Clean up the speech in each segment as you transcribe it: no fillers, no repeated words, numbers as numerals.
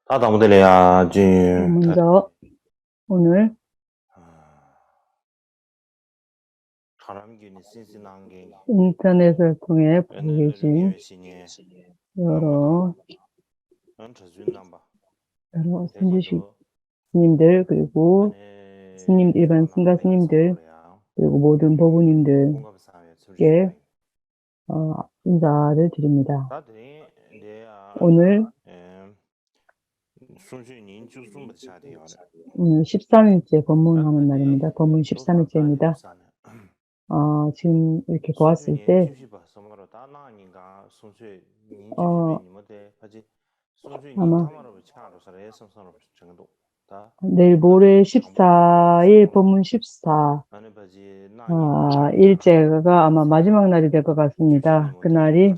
다다 못해야 지. 먼저 오늘 인터넷을 통해 보고 계신 여러 선주식 스님들, 그리고 스님, 일반 승가 스님들, 그리고 모든 보부님들께 인사를 드립니다. 오늘 13일째 법문하는 날입니다. 법문 13일째입니다. 지금 이렇게 보았을 때 아마 내일 모레 14일 법문 14 일째가 아마 마지막 날이 될 것 같습니다. 그날이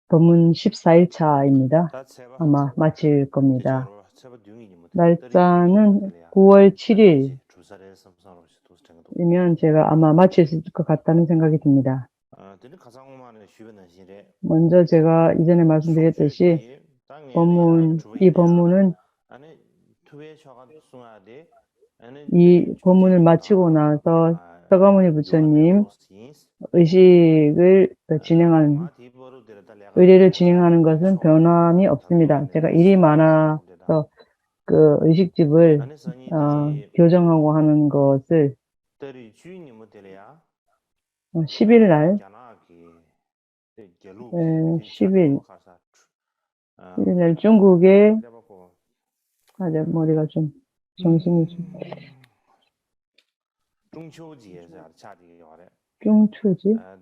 법문 14일차입니다. 아마 마칠 겁니다. 날짜는 9월 7일이면 제가 아마 마칠 수 있을 것 같다는 생각이 듭니다. 먼저 제가 이전에 말씀드렸듯이 이 법문은 이 법문을 마치고 나서 서가모니 부처님 의례를 진행하는 것은 변함이 없습니다. 제가 일이 많아서 그 의식집을 교정하고 하는 것을 10일 날 10일 날 중국에 머리가 좀 정신이 좀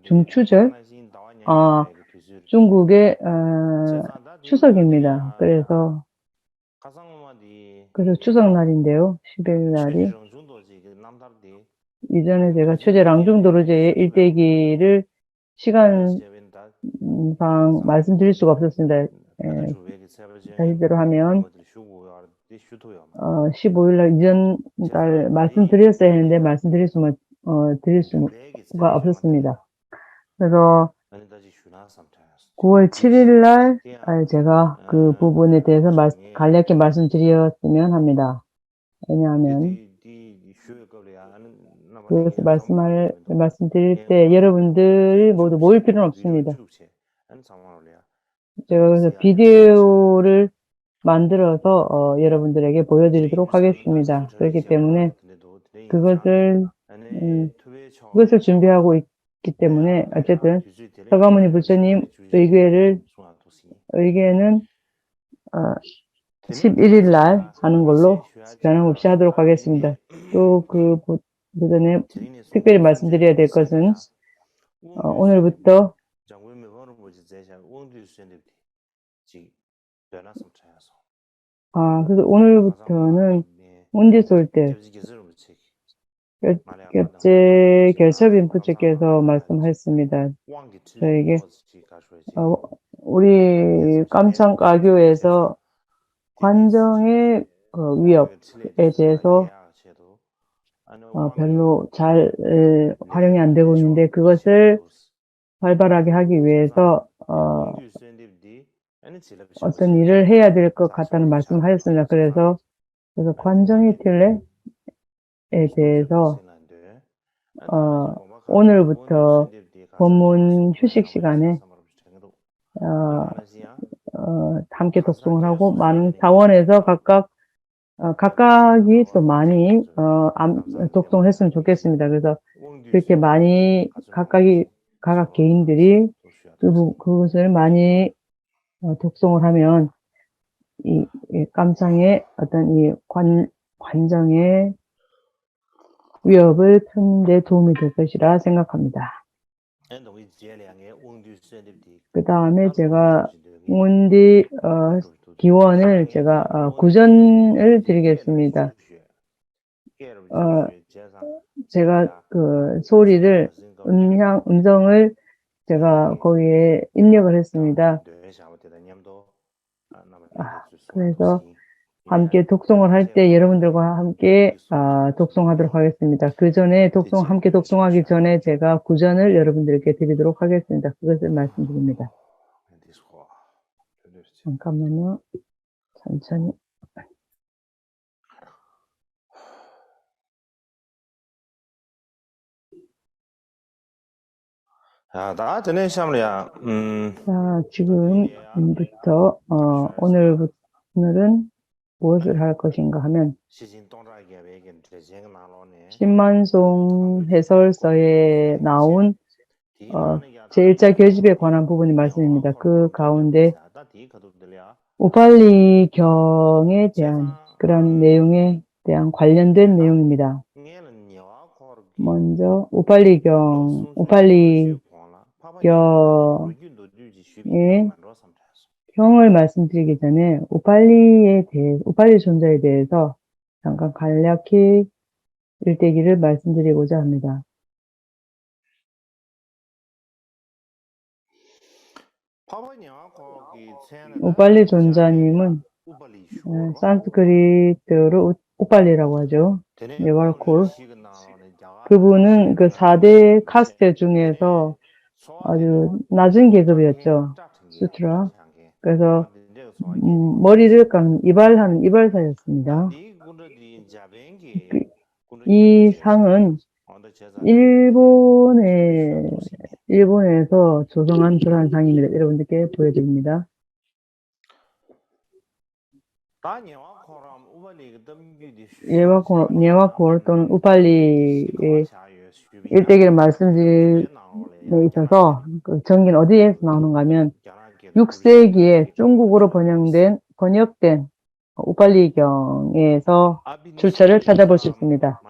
중추절? 중국의 추석입니다. 그래서 추석날인데요. 11일 날이 이전에 제가 최재 랑중도르제의 일대기를 시간상 말씀드릴 수가 없었습니다. 사실대로 하면 15일 날 이전 달 말씀드렸어야 했는데 말씀드릴 수가 없었습니다. 그래서 9월 7일 날 제가 그 부분에 대해서 간략히 말씀드렸으면 합니다. 왜냐하면 그것을 말씀드릴 때 여러분들이 모두 모일 필요는 없습니다. 제가 그래서 비디오를 만들어서 여러분들에게 보여드리도록 하겠습니다. 그렇기 때문에 그것을 준비하고 있기 때문에 어쨌든 서가모니 부처님 의궤는 11일 날 하는 걸로 변함없이 하도록 하겠습니다. 또 그 전에 특별히 말씀드려야 될 것은 오늘부터 그래서 오늘부터는 운지솔 때 겹제 결첩인 부처께서 말씀하셨습니다. 저에게 우리 깜창가교에서 관정의 위협에 대해서 별로 잘 활용이 안 되고 있는데 그것을 활발하게 하기 위해서 어떤 일을 해야 될 것 같다는 말씀을 하셨습니다. 그래서 관정의 틸레에 대해서 오늘부터 법문 휴식 시간에 함께 독송을 하고 많은 사원에서 각각이 또 많이 독송을 했으면 좋겠습니다. 그래서 그렇게 많이 각각 개인들이 그것을 많이 독송을 하면 이 깜상의 어떤 이 관정의 위협을 푸는 데 도움이 될 것이라 생각합니다. 그 다음에 제가 운디 기원을 제가 구전을 드리겠습니다. 제가 그 소리를 음성을 제가 거기에 입력을 했습니다. 그래서 함께 독송을 할 때 여러분들과 함께 독송하도록 하겠습니다. 그 전에 함께 독송하기 전에 제가 구전을 여러분들께 드리도록 하겠습니다. 그것을 말씀드립니다. 잠깐만요. 천천히. 다 전에 시험이야. 자, 지금부터, 오늘은 무엇을 할 것인가 하면, 신만송 해설서에 나온, 제1자 결집에 관한 부분의 말씀입니다. 그 가운데, 우팔리경에 대한 그런 내용에 대한 관련된 내용입니다. 먼저, 우팔리경의 경을 말씀드리기 전에 우팔리 존재에 대해서 잠깐 간략히 일대기를 말씀드리고자 합니다. 우팔리 존자님은 산스크리트로 우팔리라고 하죠. 네왈콜. 그분은 그 4대 카스트 중에서 아주 낮은 계급이었죠. 수트라. 그래서 머리를 깎는 이발하는 이발사였습니다. 이 상은 일본에서 조성한 그러한 상입니다. 여러분들께 보여드립니다. 예와콜 또는 우팔리의 일대기를 말씀드리에 있어서 그 정기는 어디에서 나오는가 하면 6세기에 중국어로 번역된 우팔리경에서 출처를 찾아볼 수 있습니다.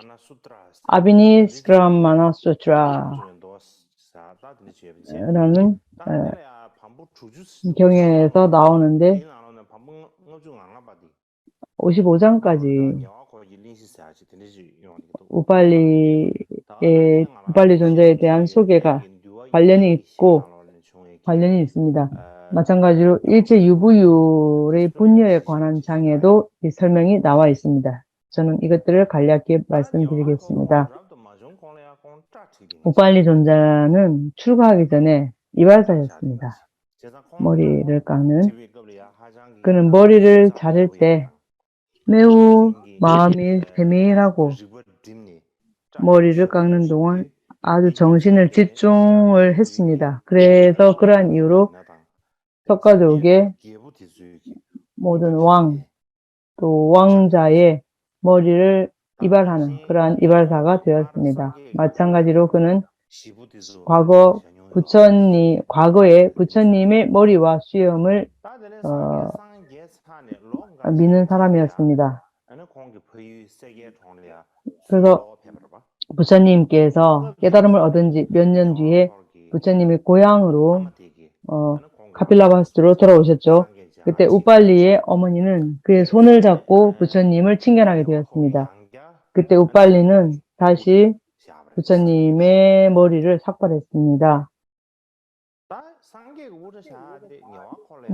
아비니스그람 마나수트라라는 경에서 나오는데 55장까지 우팔리 존재에 대한 소개가 관련이 있습니다. 마찬가지로 일체 유부율의 분열에 관한 장에도 이 설명이 나와 있습니다. 저는 이것들을 간략히 말씀드리겠습니다. 우팔리 존자는 출가하기 전에 이발사였습니다. 머리를 깎는. 그는 머리를 자를 때 매우 마음이 세밀하고 머리를 깎는 동안 아주 정신을 집중을 했습니다. 그래서 그러한 이유로 석가족의 모든 또 왕자의 머리를 이발하는 그러한 이발사가 되었습니다. 마찬가지로 그는 과거에 부처님의 머리와 수염을 미는 사람이었습니다. 그래서 부처님께서 깨달음을 얻은 지 몇 년 뒤에 부처님의 고향으로 카필라바스로 돌아오셨죠. 그때 우팔리의 어머니는 그의 손을 잡고 부처님을 칭견하게 되었습니다. 그때 우팔리는 다시 부처님의 머리를 삭발했습니다.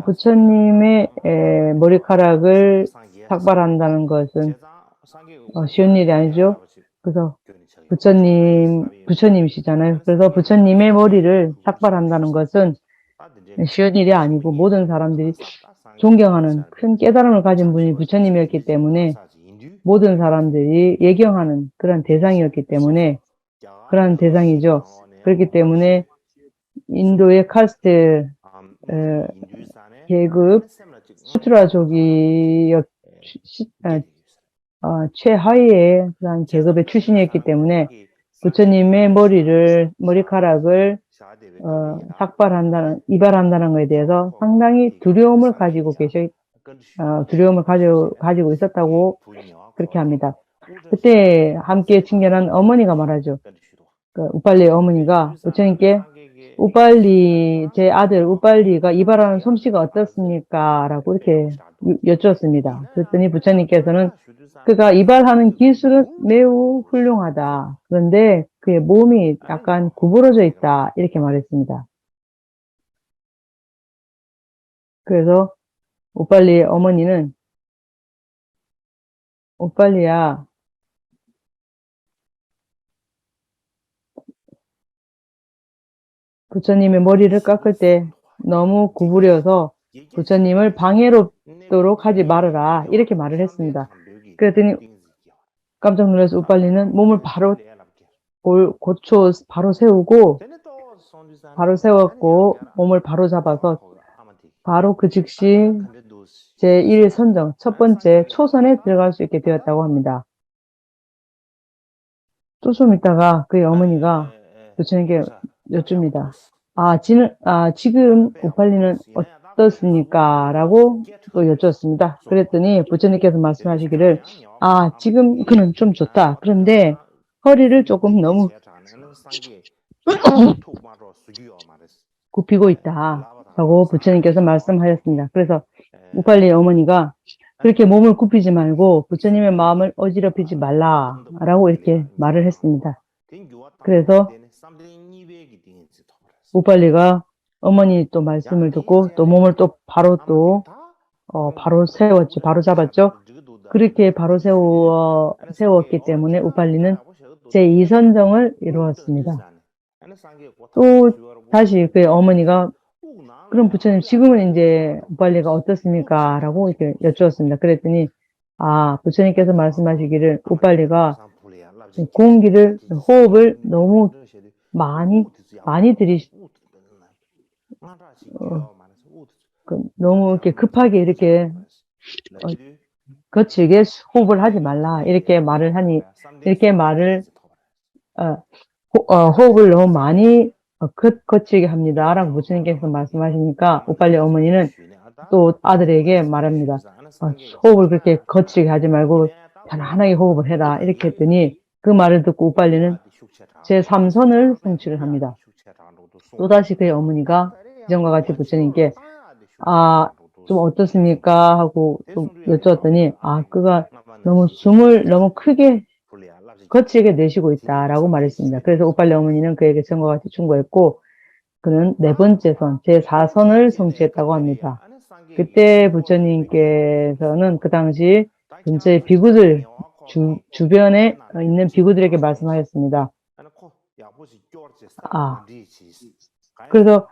부처님의 머리카락을 삭발한다는 것은 쉬운 일이 아니죠. 그래서 부처님이시잖아요. 그래서 부처님의 머리를 삭발한다는 것은 쉬운 일이 아니고 모든 사람들이 존경하는 큰 깨달음을 가진 분이 부처님이었기 때문에 모든 사람들이 예경하는 그런 대상이었기 때문에 그런 대상이죠. 그렇기 때문에 인도의 카스트 계급 수트라족이 최하위의 그런 계급의 출신이었기 때문에 부처님의 머리카락을 이발한다는 것에 대해서 상당히 두려움을 가지고 있었다고 그렇게 합니다. 그때 함께 칭견한 어머니가 말하죠. 우팔리의 어머니가 부처님께 제 아들 우팔리가 이발하는 솜씨가 어떻습니까? 라고 이렇게 여쭈었습니다. 그랬더니 부처님께서는 그가 이발하는 기술은 매우 훌륭하다. 그런데 그의 몸이 약간 구부러져 있다. 이렇게 말했습니다. 그래서 우팔리의 어머니는 우팔리야, 부처님의 머리를 깎을 때 너무 구부려서 부처님을 방해롭도록 하지 말아라. 이렇게 말을 했습니다. 그랬더니 깜짝 놀라서 우빨리는 몸을 바로 고쳐 바로 세우고 바로 세웠고 몸을 바로 잡아서 바로 그 즉시 제1선정 첫 번째 초선에 들어갈 수 있게 되었다고 합니다. 또 좀 있다가 그의 어머니가 부처님께 여쭙니다. 지금 우팔리는 어떻습니까? 라고 또 여쭈었습니다. 그랬더니 부처님께서 말씀하시기를 지금 그는 좀 좋다. 그런데 허리를 조금 너무 굽히고 있다. 라고 부처님께서 말씀하셨습니다. 그래서 우팔리의 어머니가 그렇게 몸을 굽히지 말고 부처님의 마음을 어지럽히지 말라라고 이렇게 말을 했습니다. 그래서 우팔리가 어머니 또 말씀을 듣고 또 몸을 또 바로 바로 세웠죠. 바로 잡았죠. 그렇게 바로 세웠기 때문에 우팔리는 제2선정을 이루었습니다. 또 다시 그의 어머니가 그럼 부처님 지금은 이제 우팔리가 어떻습니까? 라고 이렇게 여쭈었습니다. 그랬더니 부처님께서 말씀하시기를 우팔리가 호흡을 너무 많이 너무 이렇게 급하게 이렇게 거칠게 호흡을 하지 말라 이렇게 말을 하니 호흡을 너무 많이 거칠게 합니다. 라고 부처님께서 말씀하시니까 우팔리 어머니는 또 아들에게 말합니다. 호흡을 그렇게 거칠게 하지 말고 편안하게 호흡을 해라. 이렇게 했더니 그 말을 듣고 우팔리는 제3선을 성취를 합니다. 또다시 그의 어머니가 이전과 같이 부처님께 좀 어떻습니까? 하고 좀 여쭈었더니 그가 너무 숨을 너무 크게 거칠게 내쉬고 있다라고 말했습니다. 그래서 우팔리 어머니는 그에게 전과 같이 충고했고 그는 네 번째 선, 제4선을 성취했다고 합니다. 그때 부처님께서는 그 당시 근처의 비구들 주변에 있는 비구들에게 말씀하셨습니다. 그래서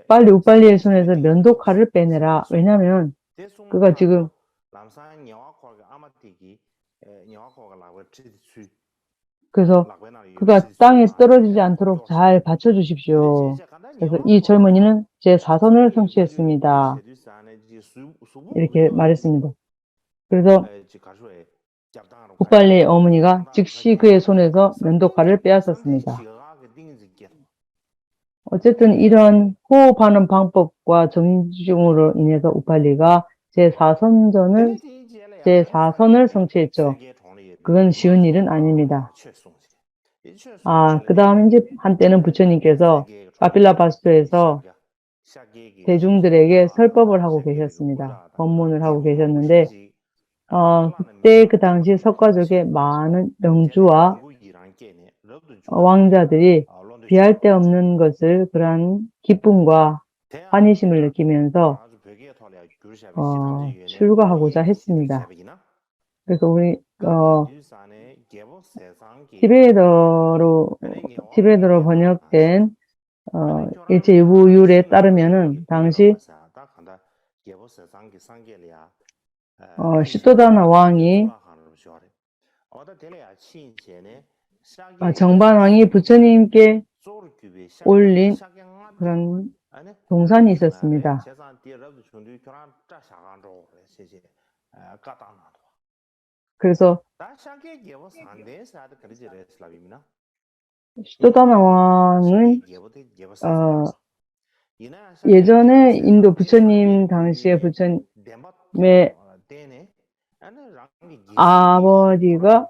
빨리 우팔리의 손에서 면도칼을 빼내라. 왜냐하면 그가 지금 그래서 그가 땅에 떨어지지 않도록 잘 받쳐주십시오. 그래서 이 젊은이는 제4선을 성취했습니다. 이렇게 말했습니다. 그래서 우팔리의 어머니가 즉시 그의 손에서 면도칼을 빼앗았습니다. 어쨌든 이런 호흡하는 방법과 정중으로 인해서 우팔리가 제4선을 성취했죠. 그건 쉬운 일은 아닙니다. 그 다음 이제 한때는 부처님께서 카필라바스토에서 대중들에게 설법을 하고 계셨습니다. 법문을 하고 계셨는데 그때 그 당시 석가족의 많은 명주와 왕자들이 비할 데 없는 것을 그러한 기쁨과 환희심을 느끼면서 출가하고자 했습니다. 그래서 우리 티베트어로 번역된 일체유부율에 따르면은 당시 시토다나 왕이 정반왕이 부처님께 올린 그런 동산이 있었습니다. 그래서 시토다나 왕은 예전에 인도 부처님 당시에 부처님의 아버지가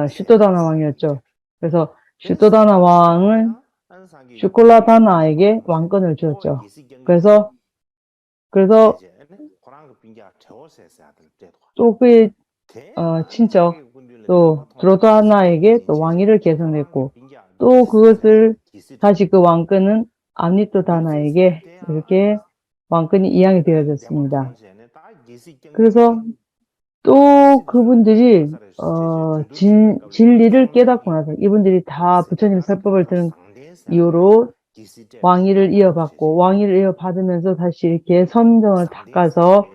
슈토다나 왕이었죠. 그래서 슈토다나 왕은 슈콜라다나에게 왕권을 주었죠. 그래서 또 그의 친척 또 드로다나에게 또 왕위를 계승했고 또 그것을 다시 그 왕권은 암니토다나에게 이렇게 왕권이 이양이 되어졌습니다. 그래서 또 그분들이 진리를 깨닫고 나서 이분들이 다 부처님 설법을 들은 이후로 왕위를 이어받고 왕위를 이어받으면서 다시 이렇게 선정을 닦아서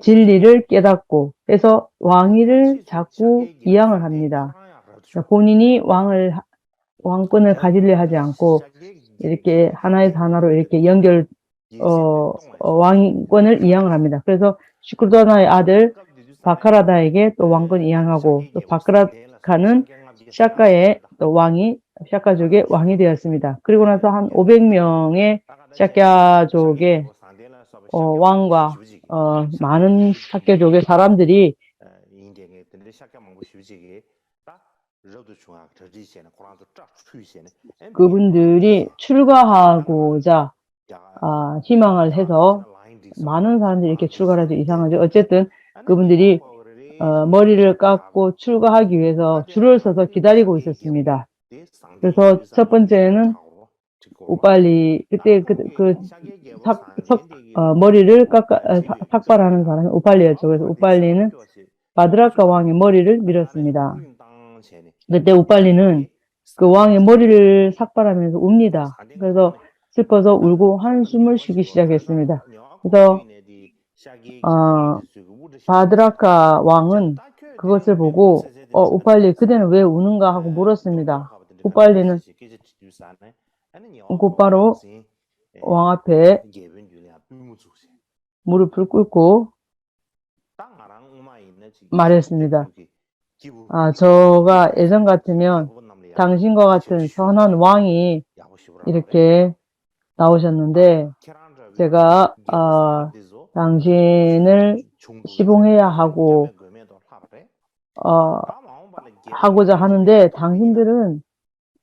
진리를 깨닫고 해서 왕위를 자꾸 이양을 합니다. 그러니까 본인이 왕권을 가지려 하지 않고 이렇게 하나에서 하나로 이렇게 왕권을 이양을 합니다. 그래서 슈크르다나의 아들 바카라다에게 또 왕권 이양하고 또 바카라카는 샤카의 또 샤카족의 왕이 되었습니다. 그리고 나서 한 500명의 샤카족의 왕과 많은 샤카족의 사람들이 그분들이 출가하고자 희망을 해서 많은 사람들이 이렇게 출가를 하죠. 이상하죠. 어쨌든 그분들이 머리를 깎고 출가하기 위해서 줄을 서서 기다리고 있었습니다. 그래서 첫 번째는 우빨리 그때 머리를 삭발하는 사람이 우빨리였죠. 그래서 우빨리는 바드라카 왕의 머리를 밀었습니다. 그때 우빨리는 그 왕의 머리를 삭발하면서 웁니다. 그래서 슬퍼서 울고 한숨을 쉬기 시작했습니다. 그래서 바드라카 왕은 그것을 보고 우빨리 그대는 왜 우는가 하고 물었습니다. 우빨리는 곧바로 왕 앞에 무릎을 꿇고 말했습니다. 저가 예전 같으면 당신과 같은 선한 왕이 이렇게 나오셨는데 제가 당신을 시봉해야 하고자 하는데 당신들은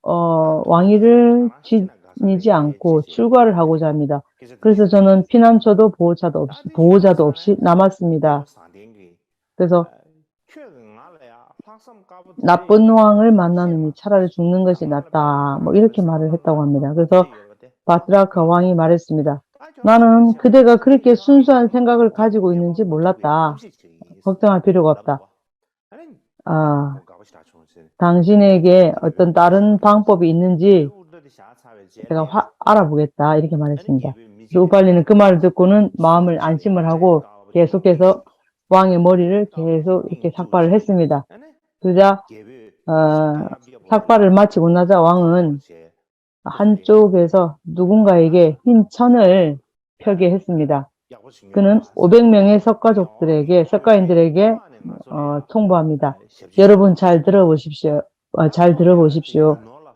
왕위를 지니지 않고 출가를 하고자 합니다. 그래서 저는 피난처도 보호자도 없이 남았습니다. 그래서 나쁜 왕을 만나느니 차라리 죽는 것이 낫다. 뭐 이렇게 말을 했다고 합니다. 그래서 바드라카 왕이 말했습니다. 나는 그대가 그렇게 순수한 생각을 가지고 있는지 몰랐다. 걱정할 필요가 없다. 당신에게 어떤 다른 방법이 있는지 제가 알아보겠다. 이렇게 말했습니다. 우팔리는 그 말을 듣고는 마음을 안심을 하고 계속해서 왕의 머리를 계속 이렇게 삭발을 했습니다. 그러자 삭발을 마치고 나자 왕은 한쪽에서 누군가에게 흰 천을 펴게 했습니다. 그는 500명의 석가인들에게 통보합니다. 여러분 잘 들어보십시오.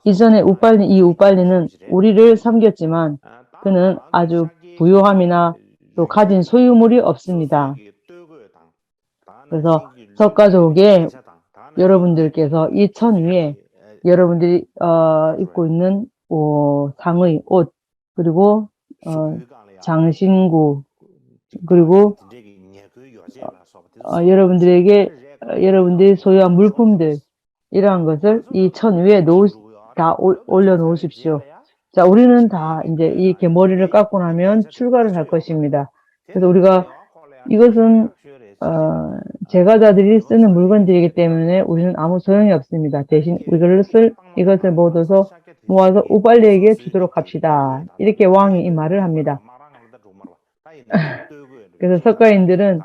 이전에 이 우빨리는 우리를 섬겼지만 그는 아주 부유함이나 또 가진 소유물이 없습니다. 그래서 석가족의 여러분들께서 이 천 위에 여러분들이 입고 있는 상의, 옷, 그리고 장신구, 그리고 여러분들이 소유한 물품들 이러한 것을 이 천 위에 다 올려놓으십시오. 자, 우리는 다 이제 이렇게 머리를 깎고 나면 출가를 할 것입니다. 그래서 우리가 이것은 제가자들이 쓰는 물건들이기 때문에 우리는 아무 소용이 없습니다. 대신 이것을 모아서 우빨리에게 주도록 합시다. 이렇게 왕이 이 말을 합니다. 그래서 석가인들은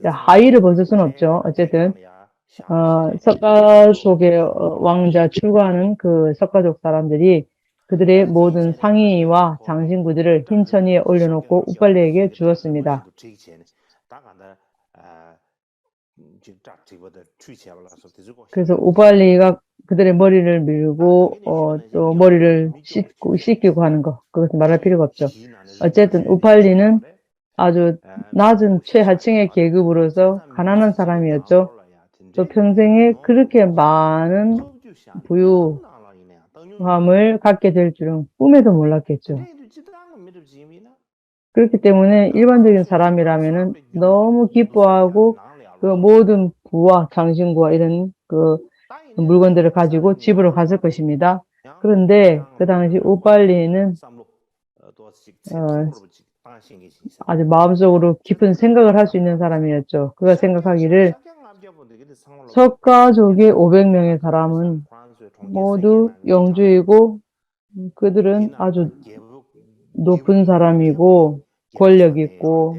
하의를 벗을 수는 없죠. 어쨌든 석가족의 왕자 출가하는 그 석가족 사람들이 그들의 모든 상의와 장신구들을 흰 천 위에 올려놓고 우빨리에게 주었습니다. 그래서 우빨리가 그들의 머리를 밀고 또 머리를 씻기고 하는 것, 그것은 말할 필요가 없죠. 어쨌든 우빨리는 아주 낮은 최하층의 계급으로서 가난한 사람이었죠. 또 평생에 그렇게 많은 부유함을 갖게 될 줄은 꿈에도 몰랐겠죠. 그렇기 때문에 일반적인 사람이라면은 너무 기뻐하고 그 모든 부와 장신구와 이런 그 물건들을 가지고 집으로 갔을 것입니다. 그런데 그 당시 우빨리는 아주 마음속으로 깊은 생각을 할 수 있는 사람이었죠. 그가 생각하기를 석가족의 500명의 사람은 모두 영주이고 그들은 아주 높은 사람이고 권력 있고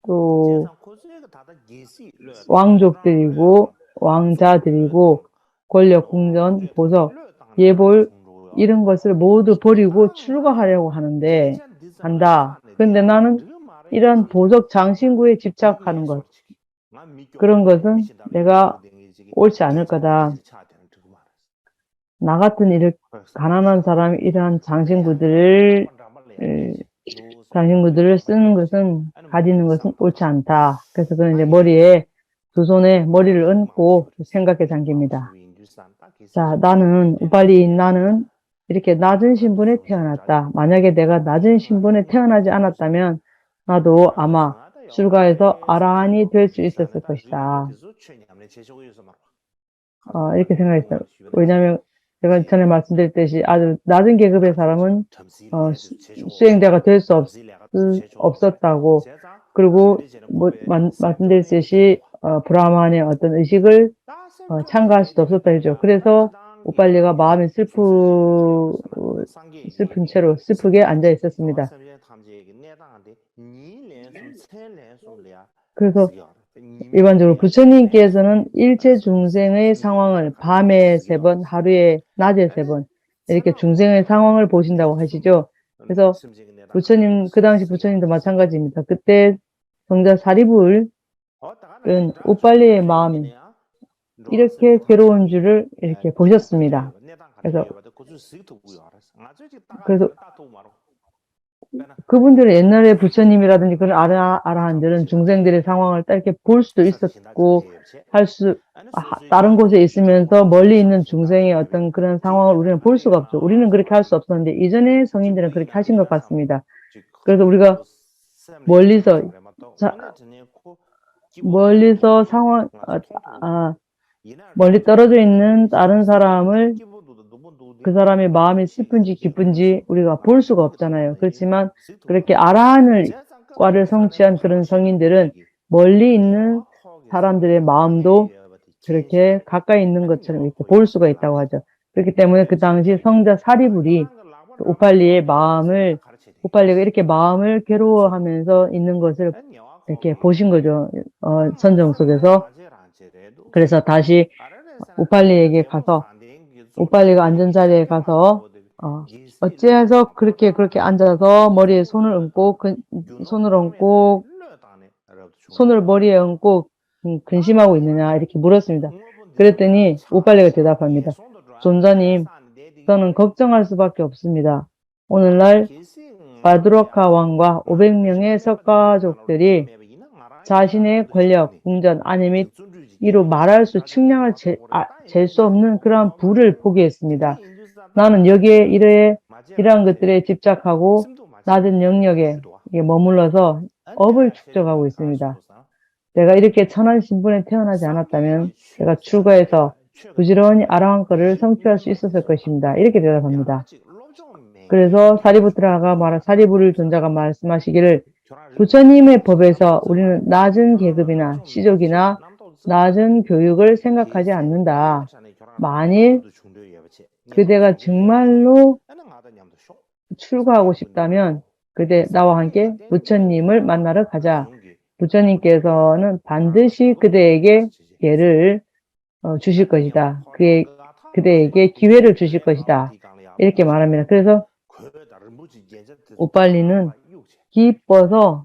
또 왕족들이고 왕자들이고 권력, 궁전, 보석, 예볼 이런 것을 모두 버리고 출가하려고 한다. 그런데 나는 이런 보석 장신구에 집착하는 것, 그런 것은 내가 옳지 않을 거다. 나 같은 가난한 사람이 이러한 장신구들을 쓰는 것은, 가지는 것은 옳지 않다. 그래서 그는 이제 머리에, 두 손에 머리를 얹고 생각에 잠깁니다. 자, 나는 이렇게 낮은 신분에 태어났다. 만약에 내가 낮은 신분에 태어나지 않았다면 나도 아마 출가해서 아라한이 될 수 있었을 것이다. 이렇게 생각했어요. 왜냐하면 제가 전에 말씀드렸듯이 아주 낮은 계급의 사람은 수행자가 될 수 없었다고, 그리고 말씀드렸듯이 브라만의 어떤 의식을 참가할 수도 없었다 했죠. 그래서 우빨리가 마음이 슬픈 채로 슬프게 앉아 있었습니다. 그래서 일반적으로 부처님께서는 일체 중생의 상황을 밤에 3번, 하루에 낮에 3번 이렇게 중생의 상황을 보신다고 하시죠. 그래서 그 당시 부처님도 마찬가지입니다. 그때 성자 사리불은 우빨리의 마음이 이렇게 괴로운 줄을 이렇게 보셨습니다. 그래서 그분들은 옛날에 부처님이라든지 그런 아라한들은 중생들의 상황을 이렇게 볼 수도 있었고, 다른 곳에 있으면서 멀리 있는 중생의 어떤 그런 상황을 우리는 볼 수가 없죠. 우리는 그렇게 할 수 없었는데, 이전에 성인들은 그렇게 하신 것 같습니다. 그래서 우리가 멀리 떨어져 있는 다른 사람을, 그 사람의 마음이 슬픈지 기쁜지 우리가 볼 수가 없잖아요. 그렇지만 그렇게 과를 성취한 그런 성인들은 멀리 있는 사람들의 마음도 그렇게 가까이 있는 것처럼 이렇게 볼 수가 있다고 하죠. 그렇기 때문에 그 당시 성자 사리불이 우팔리가 이렇게 마음을 괴로워하면서 있는 것을 이렇게 보신 거죠. 선정 속에서. 그래서 다시 우팔리가 앉은 자리에 가서 어찌해서 그렇게 앉아서 머리에 손을 얹고 손을 머리에 얹고 근심하고 있느냐 이렇게 물었습니다. 그랬더니 우팔리가 대답합니다. 존자님, 저는 걱정할 수밖에 없습니다. 오늘날 바드로카 왕과 500명의 석가족들이 자신의 권력, 궁전, 안위 및 이로 말할 수 측량을 잴 수 없는 그러한 부를 포기했습니다. 나는 여기에 이러한 것들에 집착하고 낮은 영역에 머물러서 업을 축적하고 있습니다. 내가 이렇게 천한 신분에 태어나지 않았다면 제가 출가해서 부지런히 아라한거를 성취할 수 있었을 것입니다. 이렇게 대답합니다. 그래서 사리부를 존자가 말씀하시기를 부처님의 법에서 우리는 낮은 계급이나 시족이나 낮은 교육을 생각하지 않는다. 만일 그대가 정말로 출가하고 싶다면 그대 나와 함께 부처님을 만나러 가자. 부처님께서는 반드시 그대에게 기회를 주실 것이다. 그대에게 기회를 주실 것이다. 이렇게 말합니다. 그래서 우빨리는 기뻐서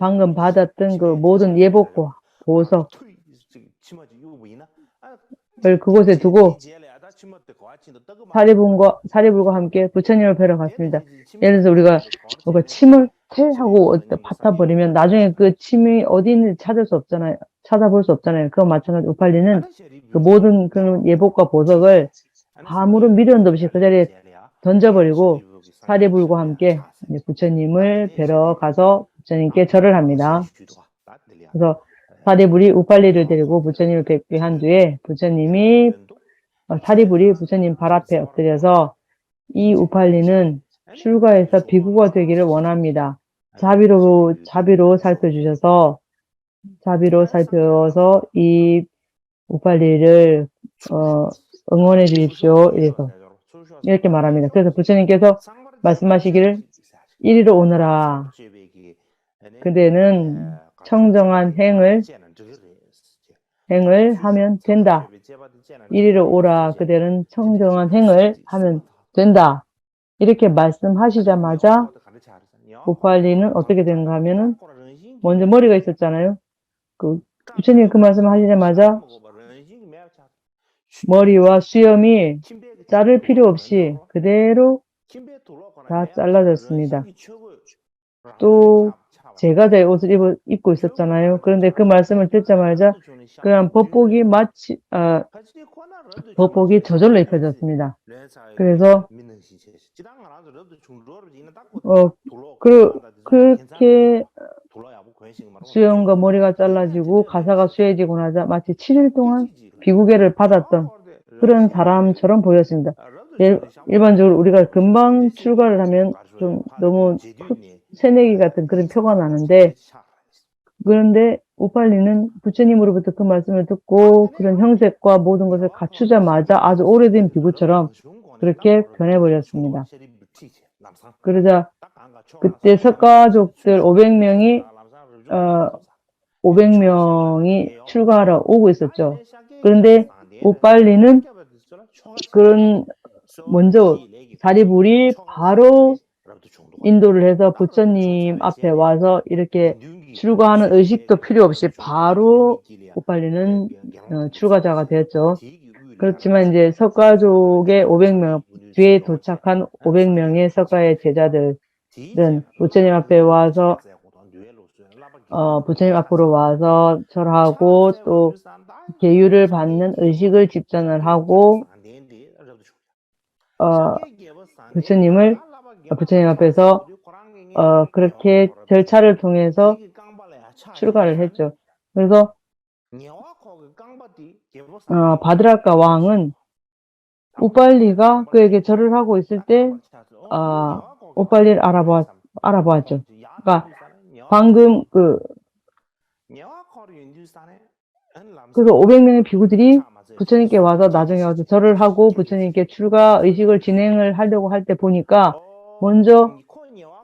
방금 받았던 그 모든 예복과 보석을 그곳에 두고 사리불과 함께 부처님을 뵈러 갔습니다. 예를 들어서 우리가 침을 하고 뱉어버리면 나중에 그 침이 어디 있는지 찾아볼 수 없잖아요. 그와 마찬가지로 우팔리는 그 모든 그런 예복과 보석을 아무런 미련도 없이 그 자리에 던져버리고 사리불과 함께 부처님을 뵈러 가서 부처님께 절을 합니다. 그래서 사리불이 우팔리를 데리고 부처님을 뵙게 한 뒤에 사리불이 부처님 발 앞에 엎드려서 이 우팔리는 출가해서 비구가 되기를 원합니다. 자비로 살펴서 이 우팔리를 응원해 주십시오. 이렇게 말합니다. 그래서 부처님께서 말씀하시기를 이리로 오너라. 그대는 청정한 행을 하면 된다. 이리로 오라. 그대는 청정한 행을 하면 된다. 이렇게 말씀하시자마자 오팔리는 어떻게 되는가 하면은 먼저 머리가 있었잖아요. 부처님이 그 말씀을 하시자마자 머리와 수염이 자를 필요 없이 그대로 다 잘라졌습니다. 또 제가자의 옷을 입고 있었잖아요. 그런데 그 말씀을 듣자마자 그냥 법복이 법복이 저절로 입혀졌습니다. 그래서 그렇게 수염과 머리가 잘라지고 가사가 쇠해지고 나자 마치 7일 동안 비구계를 받았던 그런 사람처럼 보였습니다. 일반적으로 우리가 금방 출가를 하면 좀 너무 새내기 같은 그런 표가 나는데, 그런데 우팔리는 부처님으로부터 그 말씀을 듣고 그런 형색과 모든 것을 갖추자마자 아주 오래된 비구처럼 그렇게 변해버렸습니다. 그러자 그때 석가족들 500명이 출가하러 오고 있었죠. 그런데 우팔리는 먼저 사리불이 바로 인도를 해서 부처님 앞에 와서 이렇게 출가하는 의식도 필요 없이 바로 우팔리는 출가자가 되었죠. 그렇지만 이제 석가족의 500명, 뒤에 도착한 500명의 석가의 제자들은 부처님 앞에 와서 부처님 앞으로 와서 절하고 또 계율을 받는 의식을 집전을 하고 부처님 앞에서 그렇게 절차를 통해서 출가를 했죠. 그래서 바드라카 왕은 우팔리가 그에게 절을 하고 있을 때 우팔리를 알아보았죠. 그러니까 방금 그래서 500명의 비구들이 부처님께 와서 나중에 와서 절을 하고 부처님께 출가 의식을 진행을 하려고 할 때 보니까 먼저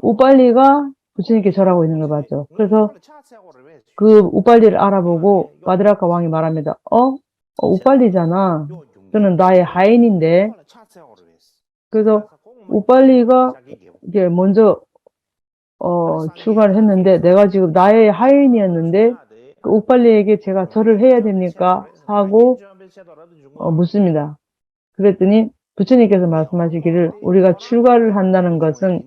우팔리가 부처님께 절하고 있는 걸 봤죠. 그래서 그 우팔리를 알아보고 바드라카 왕이 말합니다. 우팔리잖아. 저는 나의 하인인데. 그래서 우팔리가 이제 먼저 출가를 했는데 내가 지금 나의 하인이었는데 그 우팔리에게 제가 절을 해야 됩니까? 하고 묻습니다. 그랬더니 부처님께서 말씀하시기를 우리가 출가를 한다는 것은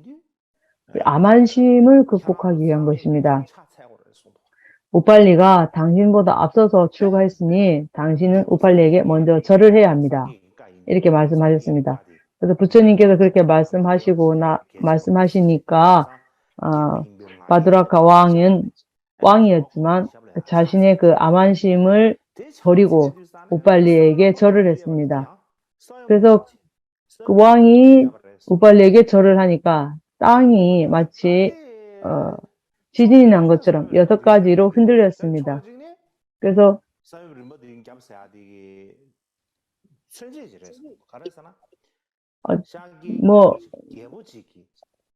암안심을 극복하기 위한 것입니다. 우팔리가 당신보다 앞서서 출가했으니 당신은 우팔리에게 먼저 절을 해야 합니다. 이렇게 말씀하셨습니다. 그래서 부처님께서 그렇게 말씀하시니까 바드라카 왕이었지만 자신의 그 암안심을 버리고 우팔리에게 절을 했습니다. 그래서 그 왕이 우팔리에게 절을 하니까 땅이 마치 지진이 난 것처럼 6가지로 흔들렸습니다. 그래서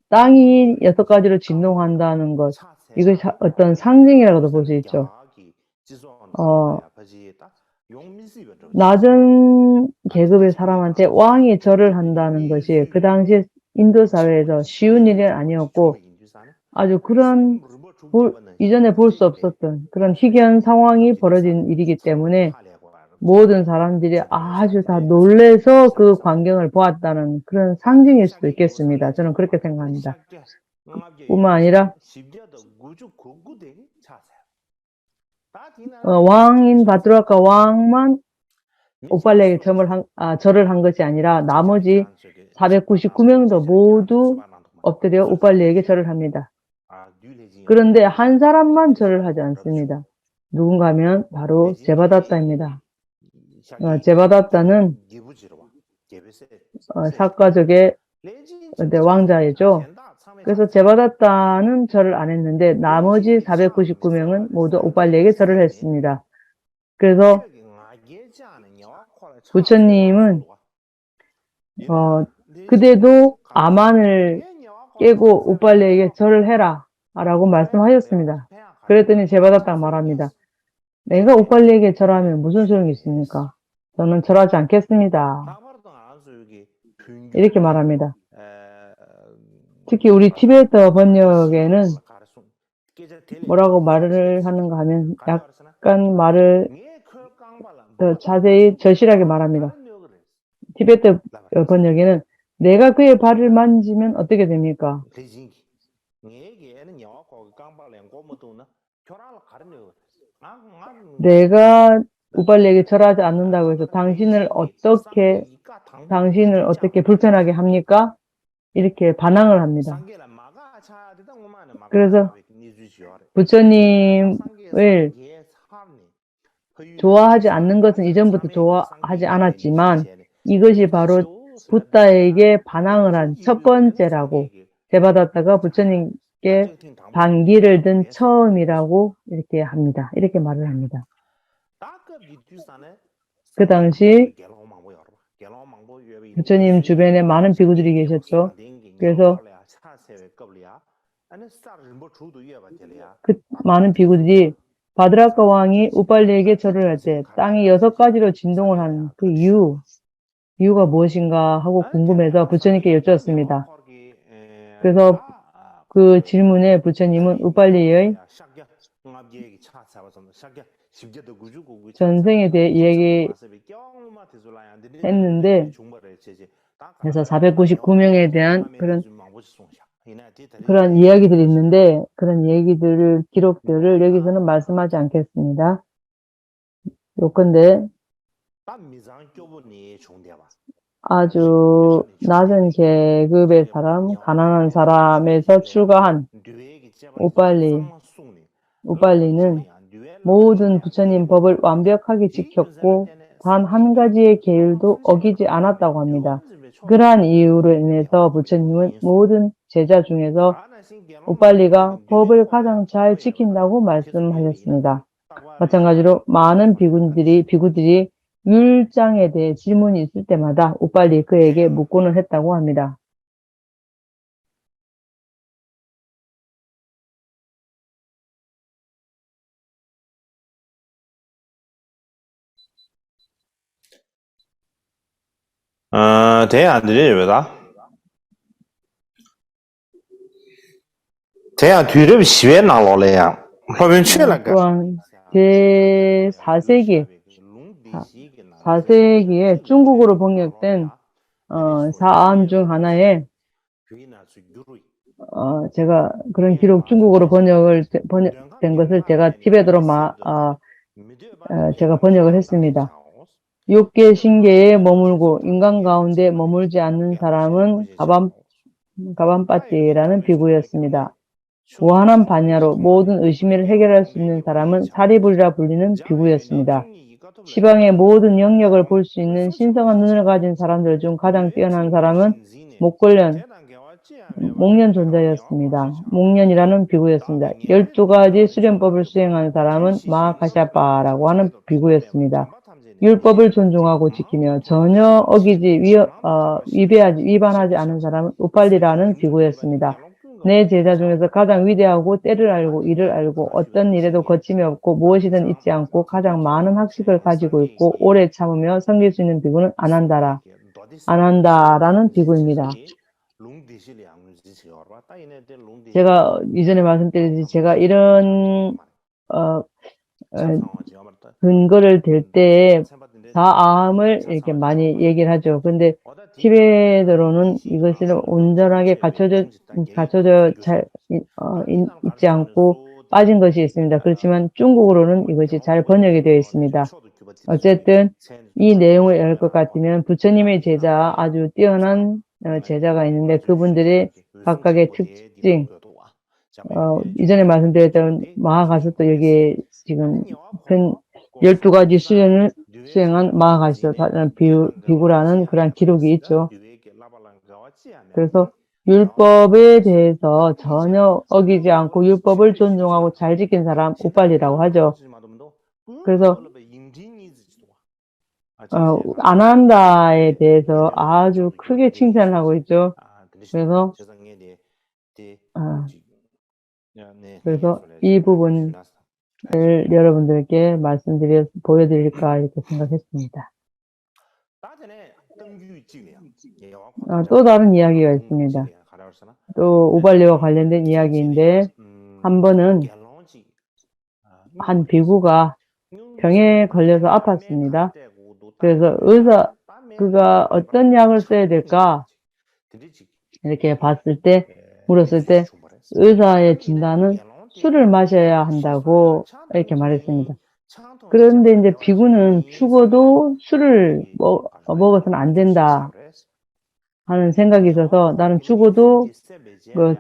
땅이 6가지로 진동한다는 것, 이것이 어떤 상징이라고도 볼 수 있죠. 낮은 계급의 사람한테 왕이 절을 한다는 것이 그 당시 인도 사회에서 쉬운 일이 아니었고 아주 그런 이전에 볼 수 없었던 그런 희귀한 상황이 벌어진 일이기 때문에 모든 사람들이 아주 다 놀래서 그 광경을 보았다는 그런 상징일 수도 있겠습니다. 저는 그렇게 생각합니다. 뿐만 아니라 왕인 바드라카 왕만 우팔리에게 절을 한 것이 아니라 나머지 499명도 모두 엎드려 우팔리에게 절을 합니다. 그런데 한 사람만 절을 하지 않습니다. 누군가 하면 바로 제바다타입니다. 제바다타는 사과족의 왕자이죠. 그래서 제바다타는 절을 안 했는데 나머지 499명은 모두 우팔리에게 절을 했습니다. 그래서 부처님은 그대도 아만을 깨고 우빨리에게 절을 해라 라고 말씀하셨습니다. 그랬더니 제바다딱 말합니다. 내가 우빨리에게 절하면 무슨 소용이 있습니까? 저는 절하지 않겠습니다. 이렇게 말합니다. 특히 우리 티베트 번역에는 뭐라고 말을 하는가 하면 약간 말을 더 자세히 절실하게 말합니다. 티베트 번역에는 내가 그의 발을 만지면 어떻게 됩니까? 내가 우빨리에게 절하지 않는다고 해서 당신을 어떻게 불편하게 합니까? 이렇게 반항을 합니다. 그래서 부처님을 좋아하지 않는 것은 이전부터 좋아하지 않았지만 이것이 바로 붓다에게 반항을 한 첫 번째라고 제바다타가 부처님께 반기를 든 처음이라고 이렇게 합니다. 이렇게 말을 합니다. 그 당시 부처님 주변에 많은 비구들이 계셨죠. 그래서 그 많은 비구들이 바드라카 왕이 우빨리에게 절을 할 때 땅이 6가지로 진동을 하는 그 이유가 무엇인가 하고 궁금해서 부처님께 여쭈었습니다. 그래서 그 질문에 부처님은 우빨리의 전생에 대해 이야기했는데 그래서 499명에 대한 그런 이야기들이 있는데 그런 기록들을 여기서는 말씀하지 않겠습니다. 요컨대 아주 낮은 계급의 사람, 가난한 사람에서 출가한 우빨리는 모든 부처님 법을 완벽하게 지켰고 단 한 가지의 계율도 어기지 않았다고 합니다. 그러한 이유로 인해서 부처님은 모든 제자 중에서 우빨리가 법을 가장 잘 지킨다고 말씀하셨습니다. 마찬가지로 많은 비구들이 율장에 대해 질문이 있을 때마다 우빨리 그에게 묻고는 했다고 합니다. 대안 들려요, 왜다? 대야 뒤를 시외 나올래야. 또한 제4세기에 중국어로 번역된 사암 중 하나에 제가 그런 기록 중국어로 번역된 것을 제가 티베트로 제가 번역을 했습니다. 6개 신계에 머물고 인간 가운데 머물지 않는 사람은 가반빠띠라는 비구였습니다. 무한한 반야로 모든 의심을 해결할 수 있는 사람은 사리불이라 불리는 비구였습니다. 시방의 모든 영역을 볼 수 있는 신성한 눈을 가진 사람들 중 가장 뛰어난 사람은 목련 존자였습니다. 목련이라는 비구였습니다. 12가지 수련법을 수행한 사람은 마하카샤파라고 하는 비구였습니다. 율법을 존중하고 지키며 전혀 위반하지 않은 사람은 우빨리라는 비구였습니다. 내 제자 중에서 가장 위대하고 때를 알고 일을 알고 어떤 일에도 거침이 없고 무엇이든 잊지 않고 가장 많은 학식을 가지고 있고 오래 참으며 섬길 수 있는 비구는 아난다라는 비구입니다. 제가 이전에 말씀드렸듯이 제가 이런 근거를 댈 때에 사암을 이렇게 많이 얘기를 하죠. 근데 티베트로는 이것을 온전하게 갖춰져 잘 있지 않고 빠진 것이 있습니다. 그렇지만 중국어로는 이것이 잘 번역이 되어 있습니다. 어쨌든 이 내용을 알 것 같으면 부처님의 제자, 아주 뛰어난 제자가 있는데 그분들의 각각의 특징, 이전에 말씀드렸던 마하가스도 여기에 지금 12가지 수련을 수행한 마하가스 비구라는 그런 기록이 있죠. 그래서 율법에 대해서 전혀 어기지 않고 율법을 존중하고 잘 지킨 사람 우빨리라고 하죠. 그래서 아난다에 대해서 아주 크게 칭찬을 하고 있죠. 그래서 이 부분을 여러분들께 보여드릴까 이렇게 생각했습니다. 또 다른 이야기가 있습니다. 또 우발리와 관련된 이야기인데, 한 번은 한 비구가 병에 걸려서 아팠습니다. 그래서 그가 어떤 약을 써야 될까? 이렇게 물었을 때, 의사의 진단은 술을 마셔야 한다고 이렇게 말했습니다. 그런데 이제 비구는 죽어도 술을 먹어서는 안 된다 하는 생각이 있어서 나는 죽어도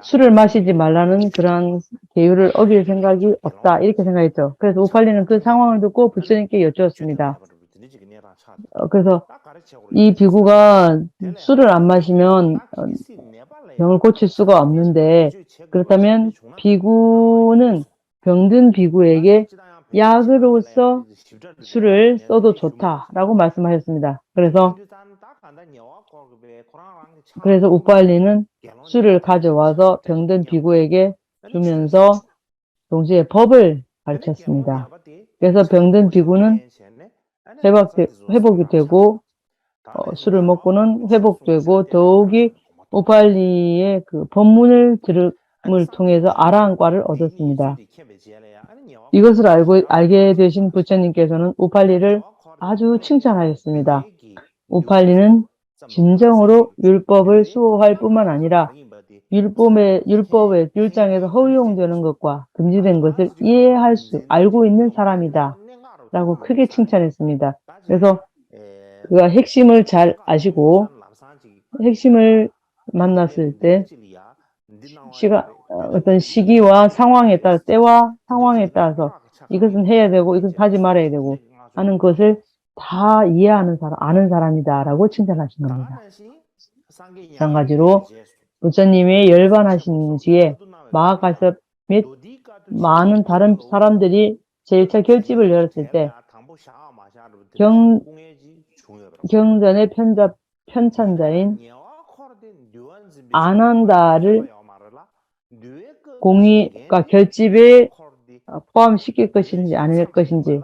술을 마시지 말라는 그런 계율을 어길 생각이 없다 이렇게 생각했죠. 그래서 우팔리는 그 상황을 듣고 부처님께 여쭈었습니다. 그래서 이 비구가 술을 안 마시면 병을 고칠 수가 없는데, 그렇다면 비구는 병든 비구에게 약으로서 술을 써도 좋다라고 말씀하셨습니다. 그래서 우팔리는 술을 가져와서 병든 비구에게 주면서 동시에 법을 가르쳤습니다. 그래서 병든 비구는 회복이 되고 술을 먹고는 회복되고 더욱이 우팔리의 그 법문을 들음을 통해서 아라한과를 얻었습니다. 이것을 알게 되신 부처님께서는 우팔리를 아주 칭찬하셨습니다. 우팔리는 진정으로 율법을 수호할 뿐만 아니라 율법의 율장에서 허용되는 것과 금지된 것을 알고 있는 사람이다 라고 크게 칭찬했습니다. 그래서 그가 핵심을 잘 아시고 핵심을 만났을 때 어떤 시기와 상황에 따라 때와 상황에 따라서 이것은 해야 되고 이것은 하지 말아야 되고 하는 것을 다 아는 사람이다라고 칭찬하신 겁니다. 마찬가지로 부처님이 열반하신 뒤에 마하가섭 및 많은 다른 사람들이 제1차 결집을 열었을 때 경전의 편찬자인 아난다를 결집에 포함시킬 것인지 아닐 것인지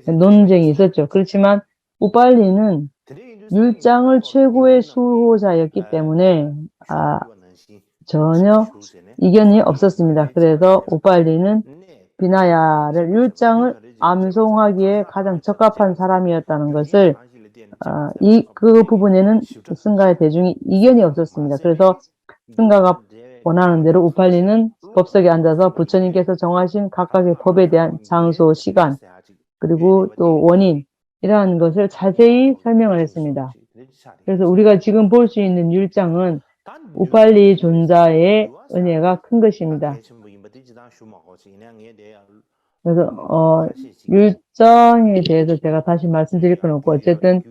논쟁이 있었죠. 그렇지만 우팔리는 율장을 최고의 수호자였기 때문에 전혀 이견이 없었습니다. 그래서 우팔리는 비나야를 율장을 암송하기에 가장 적합한 사람이었다는 것을 그 부분에는 승가의 대중이 이견이 없었습니다. 그래서 승가가 원하는 대로 우팔리는 법석에 앉아서 부처님께서 정하신 각각의 법에 대한 장소, 시간, 그리고 또 원인 이러한 것을 자세히 설명을 했습니다. 그래서 우리가 지금 볼 수 있는 율장은 우팔리 존자의 은혜가 큰 것입니다. 그래서 율장에 대해서 제가 다시 말씀드릴 건 없고 어쨌든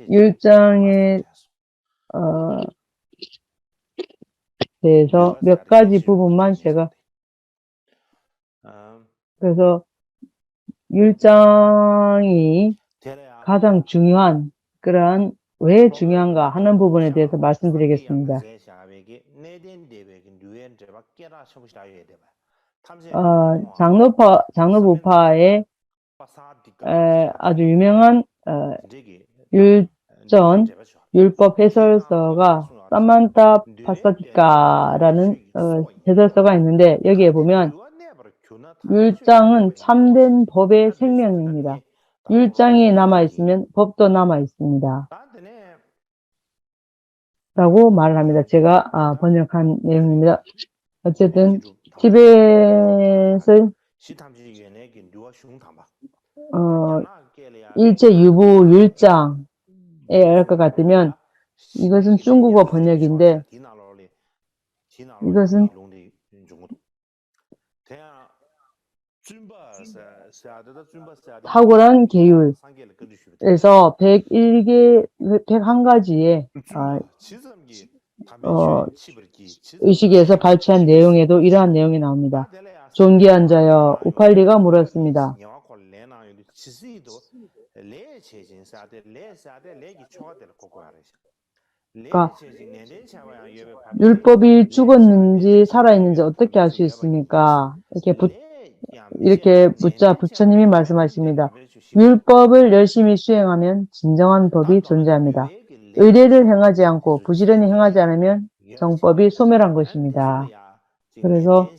율장에 대해서 몇 가지 부분만 그래서 율장이 가장 중요한 왜 중요한가 하는 부분에 대해서 말씀드리겠습니다. 장로부파의 아주 유명한 율법 해설서가 사만타 파사티카라는 해설서가 있는데 여기에 보면 율장은 참된 법의 생명입니다. 율장이 남아있으면 법도 남아있습니다. 라고 말을 합니다. 제가 번역한 내용입니다. 어쨌든 티벳의 일체 유부 율장에 할 것 같으면 이것은 중국어 번역인데 이것은 탁월한 계율에서 101가지의 의식에서 발췌한 내용에도 이러한 내용이 나옵니다. 존귀한 자여, 우팔리가 물었습니다. 그러니까 율법이 죽었는지 살아있는지 어떻게 알 수 있습니까? 이렇게 묻자 부처님이 말씀하십니다. 율법을 열심히 수행하면 진정한 법이 존재합니다. 의례를 행하지 않고 부지런히 행하지 않으면 정법이 소멸한 것입니다. 그래서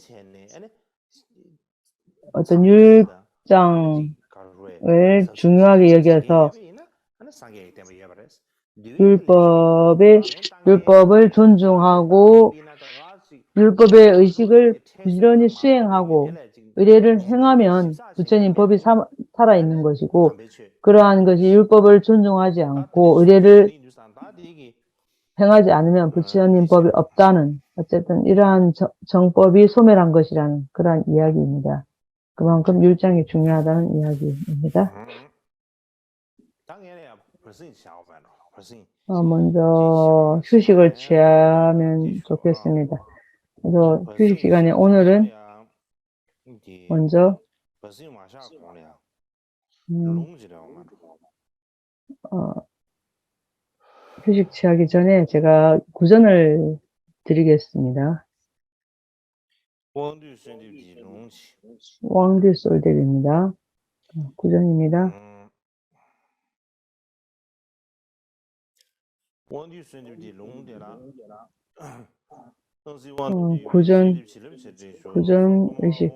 어떤 율장을 중요하게 여겨서 율법을 존중하고 율법의 의식을 부지런히 수행하고 의례를 행하면 부처님 법이 살아있는 것이고, 그러한 것이 율법을 존중하지 않고 의례를 행하지 않으면 부처님 법이 없다는, 어쨌든 이러한 정법이 소멸한 것이라는 그러한 이야기입니다. 그만큼 율장이 중요하다는 이야기입니다. 먼저 휴식을 취하면 좋겠습니다. 그래서 휴식 시간에 오늘은 먼저 휴식 취하기 전에 제가 구전을 드리겠습니다. 왕듀솔덱입니다. 구전입니다. 구전 의식.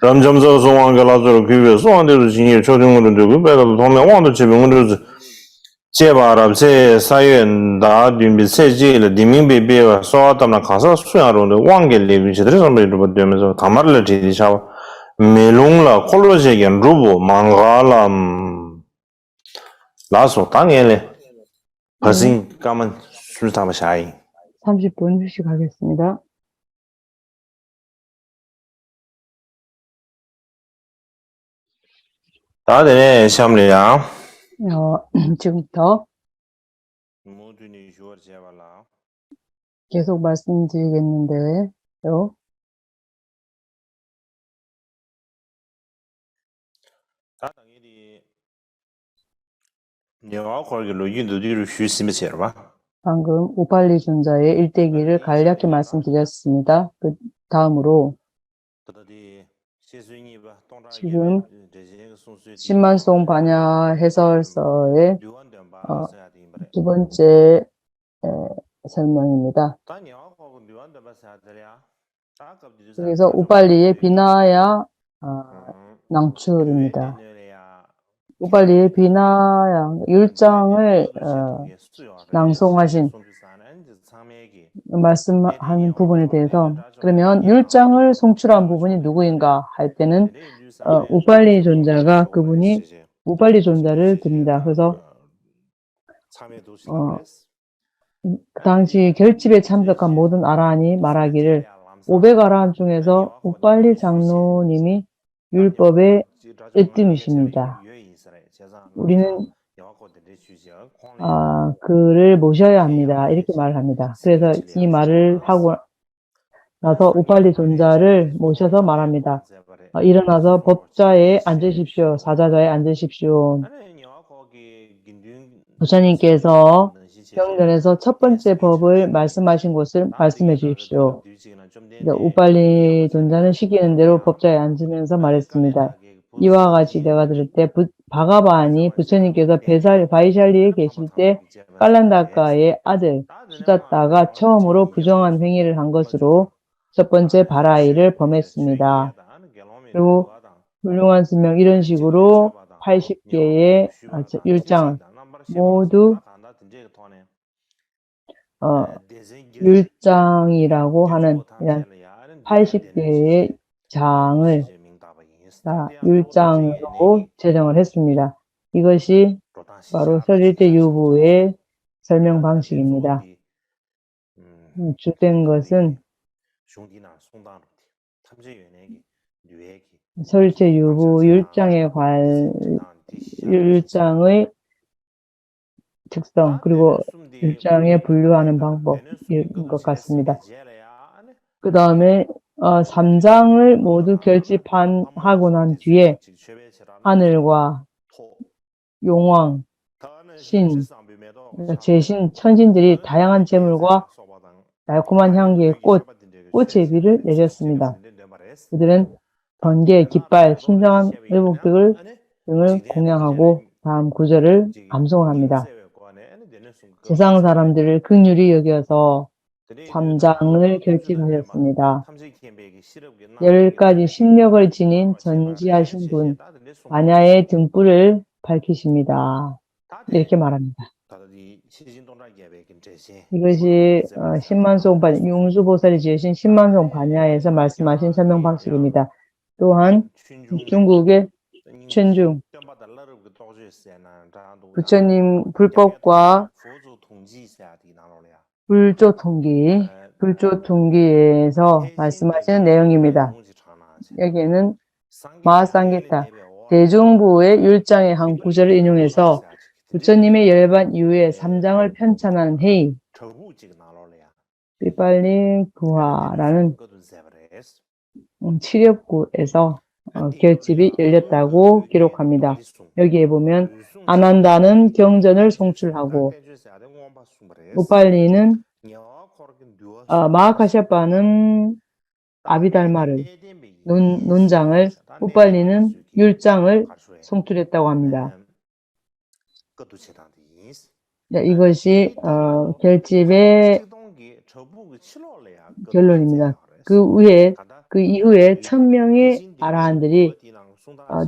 ramjamza suwanga lazaro kyuwe suwande su jinye chodunguru dugu beda thome wando chibunguru jeba arab se sayuen da dumbi se jile dimingbe bewa sowa tamna kasa suyaro de wange lebi chidre sambe rupa demezo tamarla chidi shawa melungla kolwa jegen rubo mangala laso 당연히 벌써 까만 술 담아 샤이 30분 휴식하겠습니다. 다들 시험이야. 지금부터 계속 말씀드리겠는데요. 방금 우팔리 존자의 일대기를 간략히 말씀드렸습니다. 그 다음으로 지금 신만송 반야 해설서의 두 번째 설명입니다. 그래서 우팔리의 비나야 낭출입니다. 우팔리의 비나야 율장을 낭송하신 말씀하는 부분에 대해서, 그러면 율장을 송출한 부분이 누구인가 할 때는 우팔리 존자가 그분이 우팔리 존자를 듭니다. 그래서 그 당시 결집에 참석한 모든 아라한이 말하기를 500아라한 중에서 우팔리 장로님이 율법의 으뜸이십니다. 우리는 그를 모셔야 합니다. 이렇게 말을 합니다. 그래서 이 말을 하고 나서 우팔리 존자를 모셔서 말합니다. 일어나서 법자에 앉으십시오. 사자자에 앉으십시오. 부처님께서 경전에서 첫 번째 법을 말씀하신 곳을 말씀해 주십시오. 우팔리 존자는 시키는 대로 법자에 앉으면서 말했습니다. 이와 같이 내가 들을 때 바가바니 부처님께서 바이샬리에 계실 때 깔란다카의 아들 수다타가 처음으로 부정한 행위를 한 것으로 첫 번째 바라이를 범했습니다. 그리고 훌륭한 스명 이런 식으로 80개의 율장을 모두 율장이라고 하는 이런 80개의 장을 율장으로 제정을 했습니다. 이것이 바로 설일제 유부의 설명 방식입니다. 주된 것은 설일제 유부 율장의 특성 그리고 율장에 분류하는 방법인 것 같습니다. 그 다음에 3장을 모두 결집하고 난 뒤에 하늘과 용왕, 신, 제신, 천신들이 다양한 재물과 달콤한 향기의 꽃의 비를 내렸습니다. 그들은 번개, 깃발, 신성한 의복 등을 공양하고 다음 구절을 암송을 합니다. 세상 사람들을 긍휼히 여겨서 3장을 결집하였습니다. 10가지 심력을 지닌 전지하신 분, 반야의 등불을 밝히십니다. 이렇게 말합니다. 이것이 신만송 반야, 융수보살이 지으신 신만송 반야에서 말씀하신 설명 방식입니다. 또한 중국의 천중 부처님 불법과 불조통기에서 말씀하시는 내용입니다. 여기에는 마하상기타 대중부의 율장의 한 구절을 인용해서 부처님의 열반 이후에 3장을 편찬한 회의 삐빨리 구화라는 칠엽구에서 결집이 열렸다고 기록합니다. 여기에 보면 아난다는 경전을 송출하고 우팔리는 마하카샤파는 아비달마를 논장을 우팔리는 율장을 송출했다고 합니다. 네, 이것이 결집의 결론입니다. 그 이후에 1000명의 아라한들이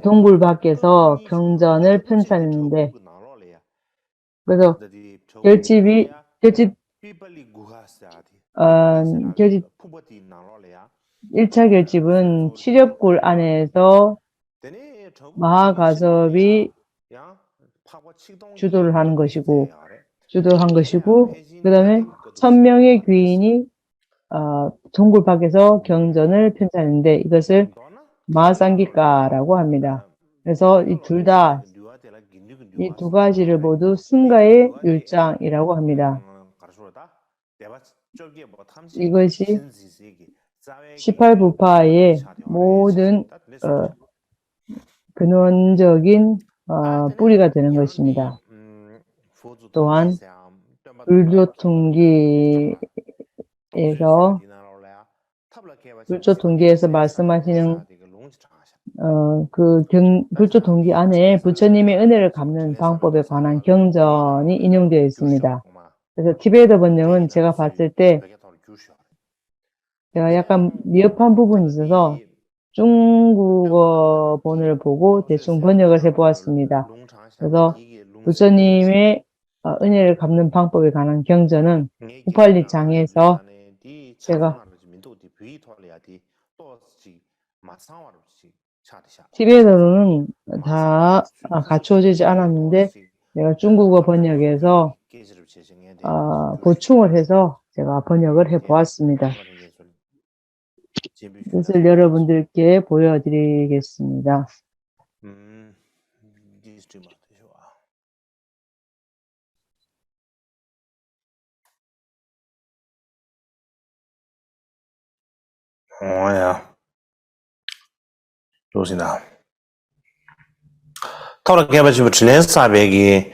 동굴 밖에서 경전을 편찬했는데, 그래서 결집 1차 결집은 칠엽굴 안에서 마하가섭이 주도한 것이고, 그 다음에 1000명의 귀인이 동굴 밖에서 경전을 편찬했는데 이것을 마하상기가라고 합니다. 그래서 이 두 가지를 모두 승가의 율장이라고 합니다. 이것이 18부파의 모든 근원적인 뿌리가 되는 것입니다. 또한 불조통기에서 말씀하시는 불조통기 안에 부처님의 은혜를 갚는 방법에 관한 경전이 인용되어 있습니다. 그래서 티베트 번역은 제가 봤을 때 제가 약간 미흡한 부분이 있어서 중국어 본을 보고 대충 번역을 해보았습니다. 그래서 부처님의 은혜를 갚는 방법에 관한 경전은 우팔리 장에서 제가 티베트어로는 다 갖추어지지 않았는데 내가 중국어 번역에서 보충을 해서 제가 번역을 해보았습니다. 이것을 여러분들께 보여드리겠습니다. 좋습니다. 타오라케바시부 진행사백이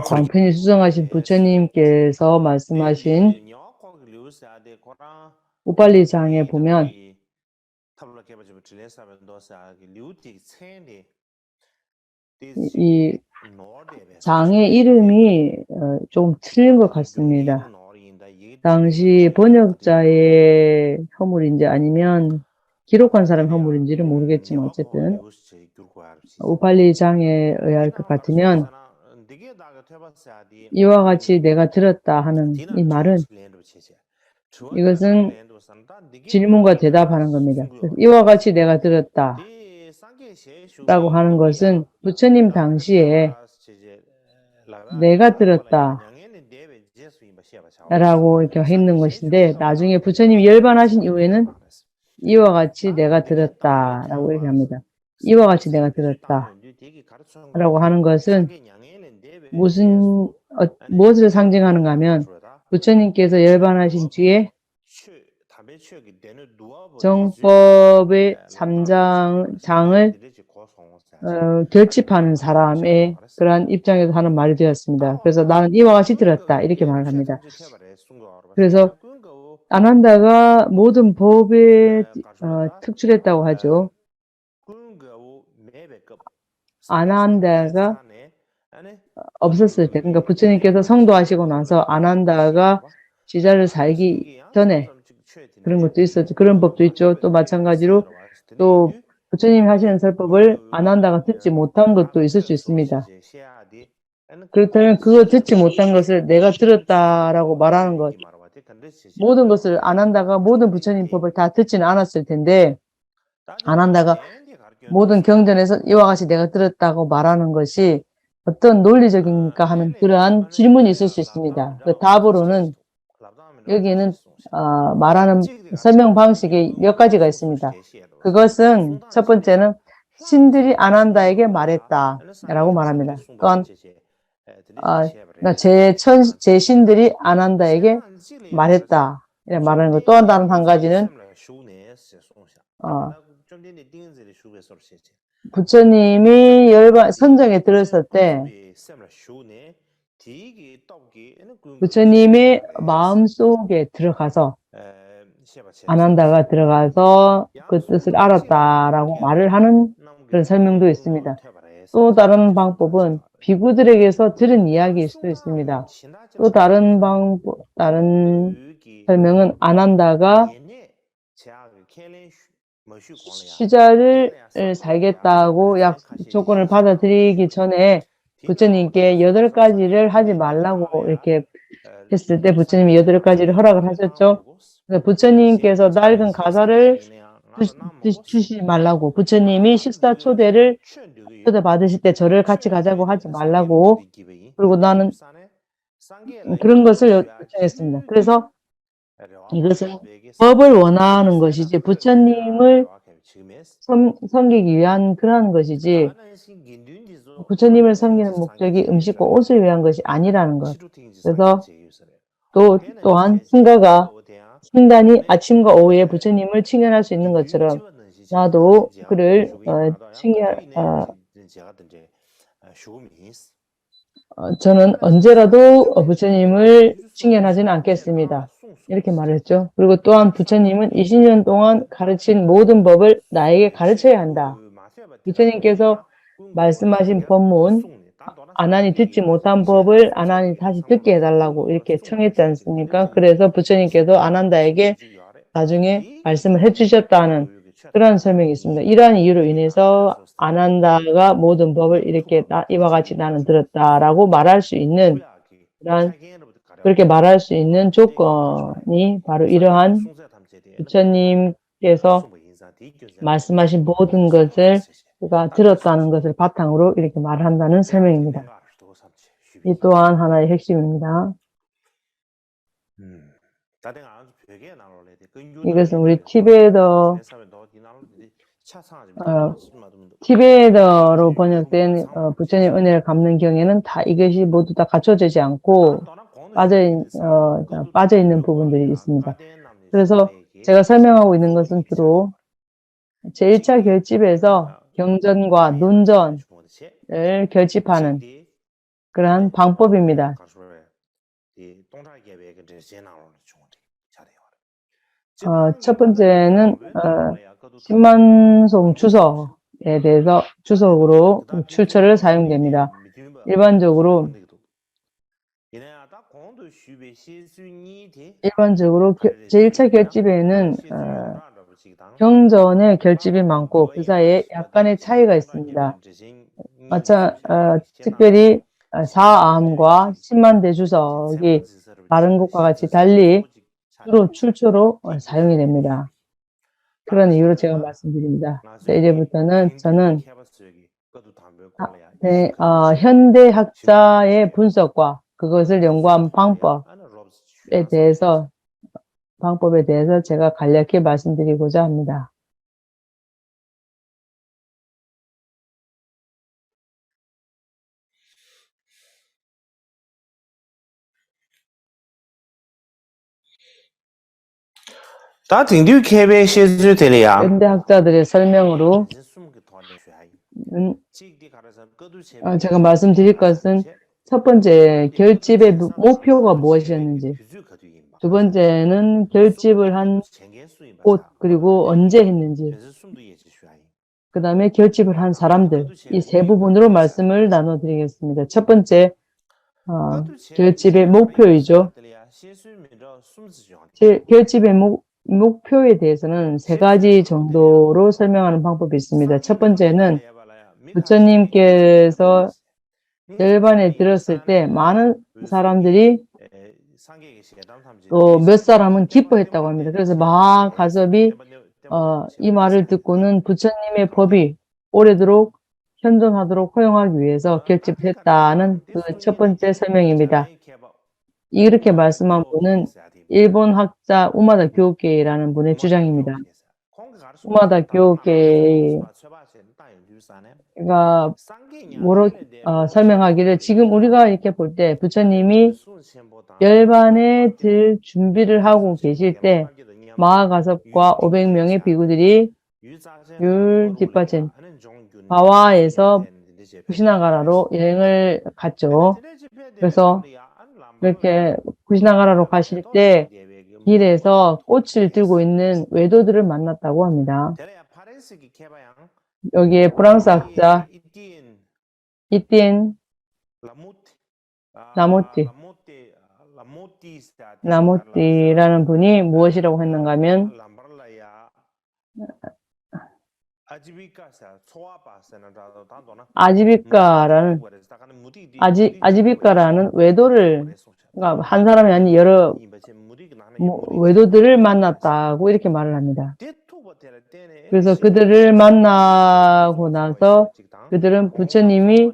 광편이 수정하신 부처님께서 말씀하신 우팔리장에 보면 이 장의 이름이 좀 틀린 것 같습니다. 당시 번역자의 허물인지 아니면 기록한 사람 허물인지는 모르겠지만 어쨌든 우팔리 장에 의할 것 같으면 이와 같이 내가 들었다 하는 이 말은 이것은 질문과 대답하는 겁니다. 이와 같이 내가 들었다. 라고 하는 것은 부처님 당시에 내가 들었다 라고 이렇게 했는 것인데, 나중에 부처님이 열반하신 이후에는 이와 같이 내가 들었다 라고 이렇게 합니다. 이와 같이 내가 들었다 라고 하는 것은 무엇을 상징하는가 하면, 부처님께서 열반하신 뒤에 정법의 3장을 결집하는 사람의 그러한 입장에서 하는 말이 되었습니다. 그래서 나는 이와 같이 들었다 이렇게 말을 합니다. 그래서 아난다가 모든 법에 특출했다고 하죠. 아난다가 없었을 때, 그러니까 부처님께서 성도하시고 나서 아난다가 지자를 살기 전에 그런 것도 있었죠. 그런 법도 있죠. 또 마찬가지로 또 부처님이 하시는 설법을 아난다가 듣지 못한 것도 있을 수 있습니다. 그렇다면 그거 듣지 못한 것을 내가 들었다라고 말하는 것, 모든 것을 아난다가 모든 부처님 법을 다 듣지는 않았을 텐데, 아난다가 모든 경전에서 이와 같이 내가 들었다고 말하는 것이 어떤 논리적입니까 하는 그러한 질문이 있을 수 있습니다. 그 답으로는 여기에는 말하는 설명 방식이 몇 가지가 있습니다. 그것은 첫 번째는 신들이 아난다에게 말했다라고 말합니다. 또한 제 신들이 아난다에게 말했다 이렇게 말하는 것. 또한 다른 한 가지는 부처님이 선정에 들었을 때 부처님의 마음속에 들어가서 아난다가 들어가서 그 뜻을 알았다라고 말을 하는 그런 설명도 있습니다. 또 다른 방법은 비구들에게서 들은 이야기일 수도 있습니다. 또 다른 설명은 아난다가 시자를 살겠다고 조건을 받아들이기 전에 부처님께 8가지를 하지 말라고 이렇게 했을 때 부처님이 8가지를 허락을 하셨죠. 부처님께서 낡은 가사를 주시지 말라고, 부처님이 식사 초대를 받으실 때 저를 같이 가자고 하지 말라고, 그리고 나는 그런 것을 요청했습니다. 그래서 이것은 법을 원하는 것이지 부처님을 섬기기 위한 그런 것이지 부처님을 섬기는 목적이 음식과 옷을 위한 것이 아니라는 것. 그래서 또한 신단이 아침과 오후에 부처님을 칭연할 수 있는 것처럼 나도 그를 저는 언제라도 부처님을 칭연하지는 않겠습니다. 이렇게 말했죠. 그리고 또한 부처님은 20년 동안 가르친 모든 법을 나에게 가르쳐야 한다. 부처님께서 말씀하신 법문, 아난이 듣지 못한 법을 아난이 다시 듣게 해달라고 이렇게 청했지 않습니까? 그래서 부처님께서 아난다에게 나중에 말씀을 해주셨다는 그런 설명이 있습니다. 이러한 이유로 인해서 아난다가 모든 법을 이렇게 이와 같이 나는 들었다라고 말할 수 있는 그렇게 말할 수 있는 조건이 바로 이러한 부처님께서 말씀하신 모든 것을 그가 들었다는 것을 바탕으로 이렇게 말한다는 설명입니다. 이 또한 하나의 핵심입니다. 이것은 우리 티베더로 번역된 부처님 은혜를 갚는 경에는 다 이것이 모두 다 갖춰지지 않고 빠져 있는 부분들이 있습니다. 그래서 제가 설명하고 있는 것은 주로 제1차 결집에서 경전과 논전을 결집하는 그러한 방법입니다. 첫 번째는 신만송 주석에 대해서 주석으로 출처를 사용됩니다. 일반적으로 제1차 결집에는 경전의 결집이 많고 그 사이에 약간의 차이가 있습니다. 특별히 사암과 신만대주석이 다른 것과 같이 달리 주로 출처로 사용이 됩니다. 그런 이유로 제가 말씀드립니다. 자, 이제부터는 저는 현대학자의 분석과 그것을 연구한 방법에 대해서 제가 간략히 말씀드리고자 합니다. 현대학자들의 설명으로 제가 말씀드릴 것은 첫 번째, 결집의 목표가 무엇이었는지, 두 번째는 결집을 한 곳, 그리고 언제 했는지, 그 다음에 결집을 한 사람들, 이 세 부분으로 말씀을 나눠드리겠습니다. 첫 번째, 결집의 목표이죠. 결집의 목표에 대해서는 세 가지 정도로 설명하는 방법이 있습니다. 첫 번째는 부처님께서 열반에 들었을 때 많은 사람들이 또 몇 사람은 기뻐했다고 합니다. 그래서 마하가섭이 이 말을 듣고는 부처님의 법이 오래도록 현존하도록 허용하기 위해서 결집을 했다는 그 첫 번째 설명입니다. 이렇게 말씀한 분은 일본 학자 우마다 교계라는 분의 주장입니다. 우마다 교계가 설명하기를 지금 우리가 이렇게 볼 때 부처님이 열반에 들 준비를 하고 계실 때 마하가섭과 500명의 비구들이 율뒷바chen 바와에서 구시나가라로 여행을 갔죠. 그래서 이렇게 구시나가라로 가실 때 길에서 꽃을 들고 있는 외도들을 만났다고 합니다. 여기에 프랑스 학자 이티엔 라모띠라는 분이 무엇이라고 했는가 하면 아지비카라는 외도를, 그러니까 한 사람이 아닌 여러 외도들을 만났다고 이렇게 말을 합니다. 그래서 그들을 만나고 나서 그들은 부처님께서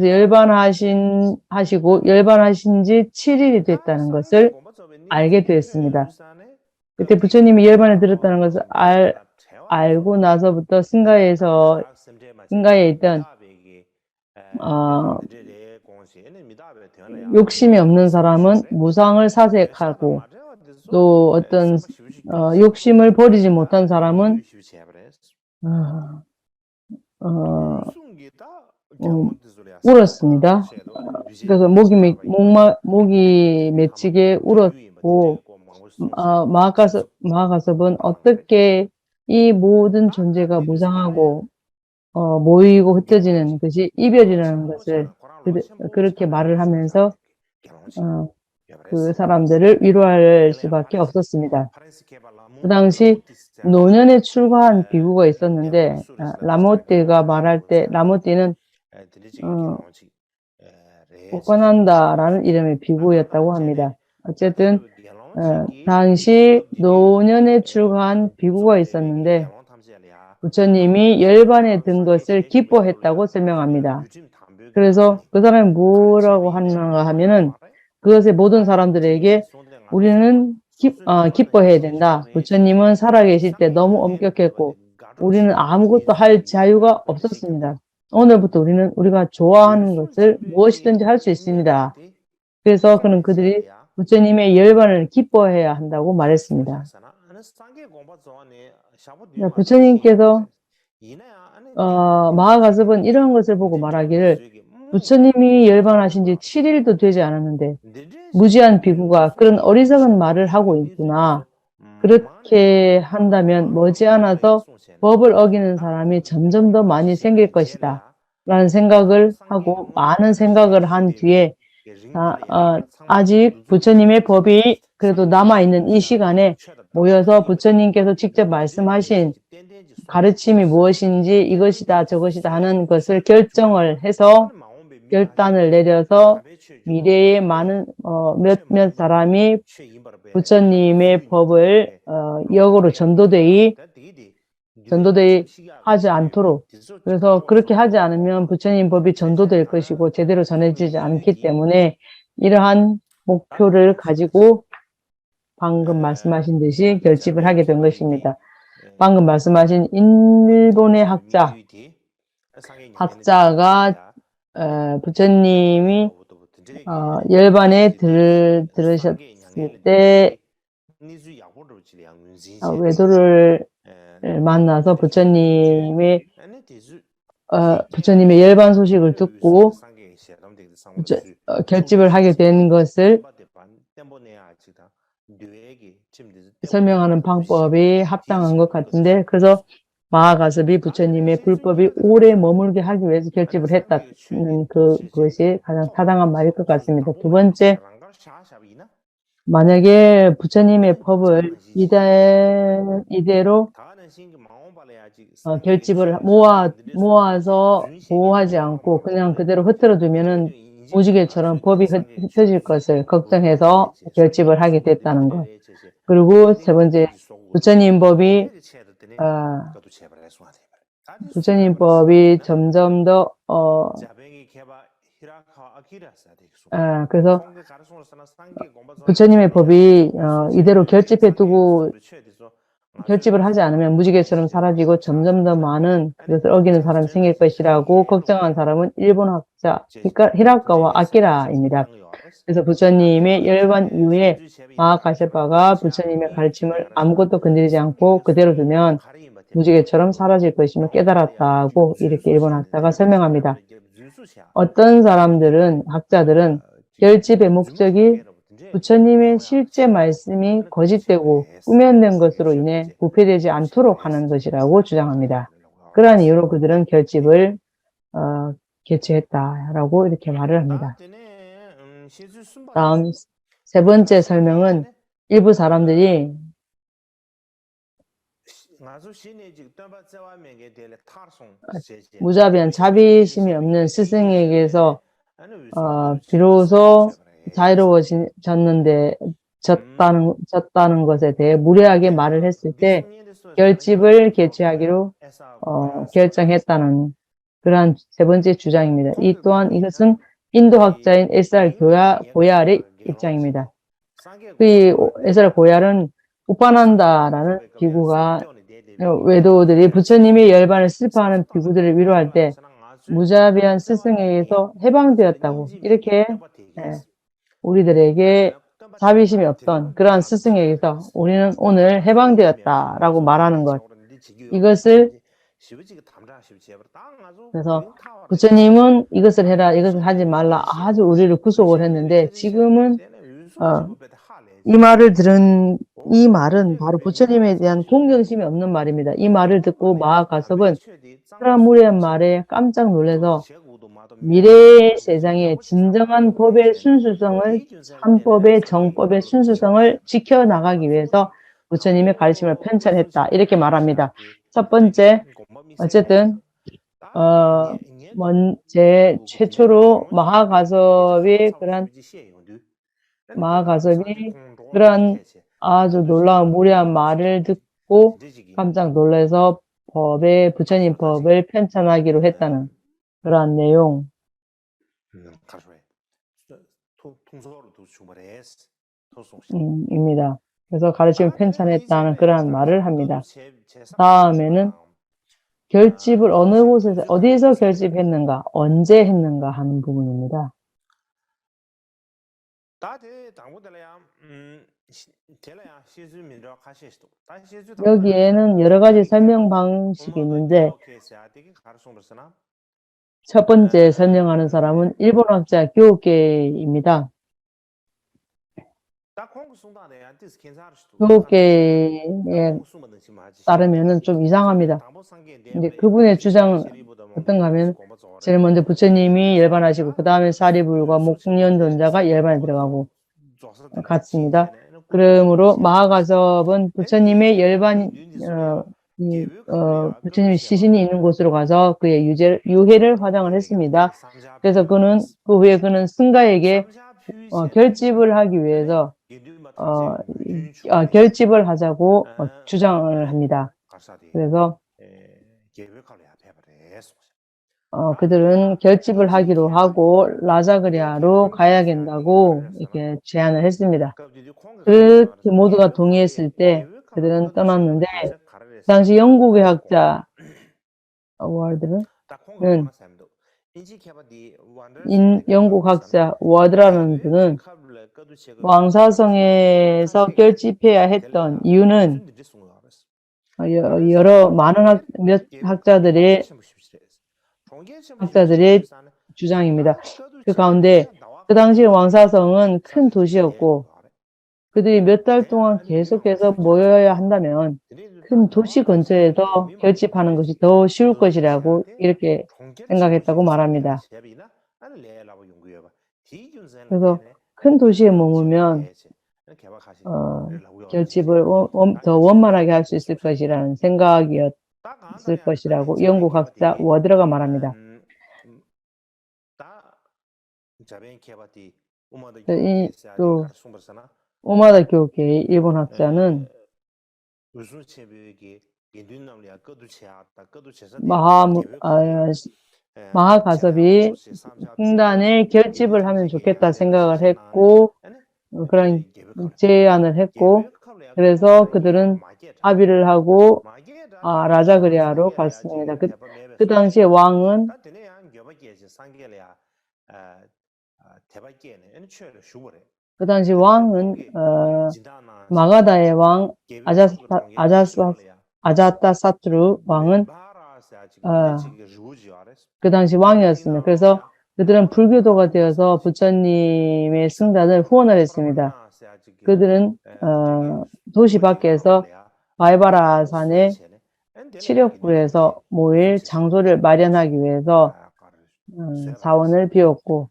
열반하시고 열반하신 지 7일이 됐다는 것을 알게 되었습니다. 그때 부처님이 열반에 들었다는 것을 알고 나서부터 승가에 있던 욕심이 없는 사람은 무상을 사색하고 또 어떤 욕심을 버리지 못한 사람은 울었습니다. 그래서 목이 맺히게 울었고 마하가섭은 어떻게 이 모든 존재가 무상하고 모이고 흩어지는 것이 이별이라는 것을 그렇게 말을 하면서 그 사람들을 위로할 수밖에 없었습니다. 그 당시 노년에 출가한 비구가 있었는데 라모띠가 말할 때 라모띠는 오카난다라는 이름의 비구였다고 합니다. 어쨌든 당시 노년에 출가한 비구가 있었는데 부처님이 열반에 든 것을 기뻐했다고 설명합니다. 그래서 그 사람이 뭐라고 하는가 하면은 그것의 모든 사람들에게 우리는 기뻐해야 된다. 부처님은 살아계실 때 너무 엄격했고 우리는 아무것도 할 자유가 없었습니다. 오늘부터 우리는 우리가 좋아하는 것을 무엇이든지 할 수 있습니다. 그래서 그들이 부처님의 열반을 기뻐해야 한다고 말했습니다. 부처님께서 마하가섭은 이런 것을 보고 말하기를 부처님이 열반하신 지 7일도 되지 않았는데 무지한 비구가 그런 어리석은 말을 하고 있구나. 그렇게 한다면 머지않아서 법을 어기는 사람이 점점 더 많이 생길 것이다. 라는 생각을 하고 많은 생각을 한 뒤에 아직 부처님의 법이 그래도 남아있는 이 시간에 모여서 부처님께서 직접 말씀하신 가르침이 무엇인지 이것이다 저것이다 하는 것을 결정을 해서 결단을 내려서 미래의 많은 몇몇 사람이 부처님의 법을 역으로 전도되이 하지 않도록, 그래서 그렇게 하지 않으면 부처님 법이 전도될 것이고 제대로 전해지지 않기 때문에 이러한 목표를 가지고 방금 말씀하신 듯이 결집을 하게 된 것입니다. 방금 말씀하신 일본의 학자가 부처님이 열반에 들으셨을 때 외도를 만나서 부처님의 열반 소식을 듣고 결집을 하게 된 것을 설명하는 방법이 합당한 것 같은데, 그래서 마하가섭이 부처님의 불법이 오래 머물게 하기 위해서 결집을 했다는 그것이 가장 타당한 말일 것 같습니다. 두 번째, 만약에 부처님의 법을 이대로 결집을 모아서 보호하지 않고 그냥 그대로 흐트러 두면은 무지개처럼 법이 흩어질 것을 걱정해서 결집을 하게 됐다는 것. 그리고 세 번째, 부처님 법이 점점 더 그래서 부처님의 법이 이대로 결집을 하지 않으면 무지개처럼 사라지고 점점 더 많은 그것을 어기는 사람이 생길 것이라고 걱정한 사람은 일본 학자 히라카와 아키라입니다. 그래서 부처님의 열반 이후에 마하가섭파가 부처님의 가르침을 아무것도 건드리지 않고 그대로 두면 무지개처럼 사라질 것임을 깨달았다고 이렇게 일본 학자가 설명합니다. 어떤 학자들은 결집의 목적이 부처님의 실제 말씀이 거짓되고 꾸며낸 것으로 인해 부패되지 않도록 하는 것이라고 주장합니다. 그러한 이유로 그들은 결집을 개최했다라고 이렇게 말을 합니다. 다음 세 번째 설명은 일부 사람들이 무자비한 자비심이 없는 스승에게서 비로소 졌다는 것에 대해 무례하게 말을 했을 때 결집을 개최하기로 결정했다는 그러한 세 번째 주장입니다. 이것은 인도 학자인 에스알 고얄의 입장입니다. 그 에스알 고얄은 우파난다라는 비구가 외도들이 부처님의 열반을 슬퍼하는 비구들을 위로할 때 무자비한 스승에게서 해방되었다고 이렇게 우리들에게 자비심이 없던 그러한 스승에게서 우리는 오늘 해방되었다라고 말하는 것, 이것을 그래서 부처님은 이것을 해라, 이것을 하지 말라 아주 우리를 구속을 했는데 지금은 이 말은 바로 부처님에 대한 동정심이 없는 말입니다. 이 말을 듣고 마하가섭은 그런 무례한 말에 깜짝 놀라서 미래의 세상에 진정한 법의 순수성을, 참법의 정법의 순수성을 지켜나가기 위해서 부처님의 가르침을 편찬했다. 이렇게 말합니다. 첫 번째, 어쨌든 최초로 마하가섭이 그런 아주 놀라운 무례한 말을 듣고 깜짝 놀라서 부처님 법을 편찬하기로 했다는 그러한 내용입니다. 그래서 가르침을 편찬했다는 그러한 말을 합니다. 다음에는 결집을 어느 곳에서 어디에서 결집했는가, 언제 했는가 하는 부분입니다. 여기에는 여러 가지 설명 방식이 있는데 첫 번째 설명하는 사람은 일본 학자 교계입니다. 교계에 따르면은 좀 이상합니다. 근데 그분의 주장은 어떤가 하면 제일 먼저 부처님이 열반하시고 그 다음에 사리불과 목국련존자가 열반에 들어가고 같습니다. 그러므로 마하가섭은 부처님의 열반 부처님이 시신이 있는 곳으로 가서 그의 유해를 화장을 했습니다. 그래서 그 후에 그는 승가에게 결집을 하기 위해서 결집을 하자고 주장을 합니다. 그래서 그들은 결집을 하기로 하고 라자그리아로 가야 된다고 이렇게 제안을 했습니다. 그렇게 모두가 동의했을 때 그들은 떠났는데 그 당시 영국의 학자 워드는 영국 학자 워드라는 분은 왕사성에서 결집해야 했던 이유는 많은 학자들의 주장입니다. 그 가운데 그 당시 왕사성은 큰 도시였고 그들이 몇 달 동안 계속해서 모여야 한다면 큰 도시 근처에서 결집하는 것이 더 쉬울 것이라고 이렇게 생각했다고 말합니다. 그래서 큰 도시에 머물면 결집을 더 원만하게 할 수 있을 것이라는 생각이었을 것이라고 영국 학자 워드러가 말합니다. 또 오마다 교계의 일본 학자는 마하가섭이 승단에 결집을 하면 좋겠다 생각을 했고 그런 제안을 했고 그래서 그들은 합의를 하고 라자그리아로 갔습니다. 그 당시에 왕은 마가다의 왕 아자타사투르 왕은 그 당시 왕이었습니다. 그래서 그들은 불교도가 되어서 부처님의 승단을 후원을 했습니다. 그들은 도시 밖에서 바이바라 산의 치력굴에서 모일 장소를 마련하기 위해서 사원을 비웠고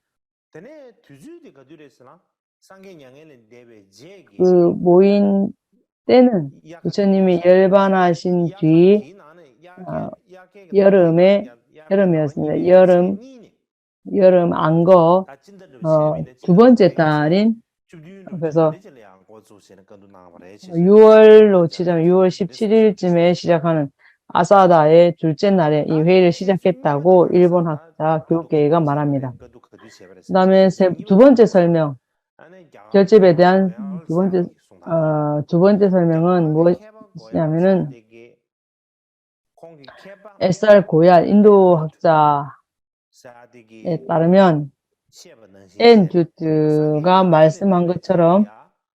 그 모인 때는 부처님이 열반하신 뒤 여름이었습니다. 여름 안거 두 번째 달인 그래서 6월로 치자면 6월 17일쯤에 시작하는 아사다의 둘째 날에 이 회의를 시작했다고 일본 학자 교계가 말합니다. 그 다음에 두 번째 설명, 결집에 대한 두 번째 설명은 무엇이냐면은 에스알 고얄 인도 학자에 따르면 엔듀트가 말씀한 것처럼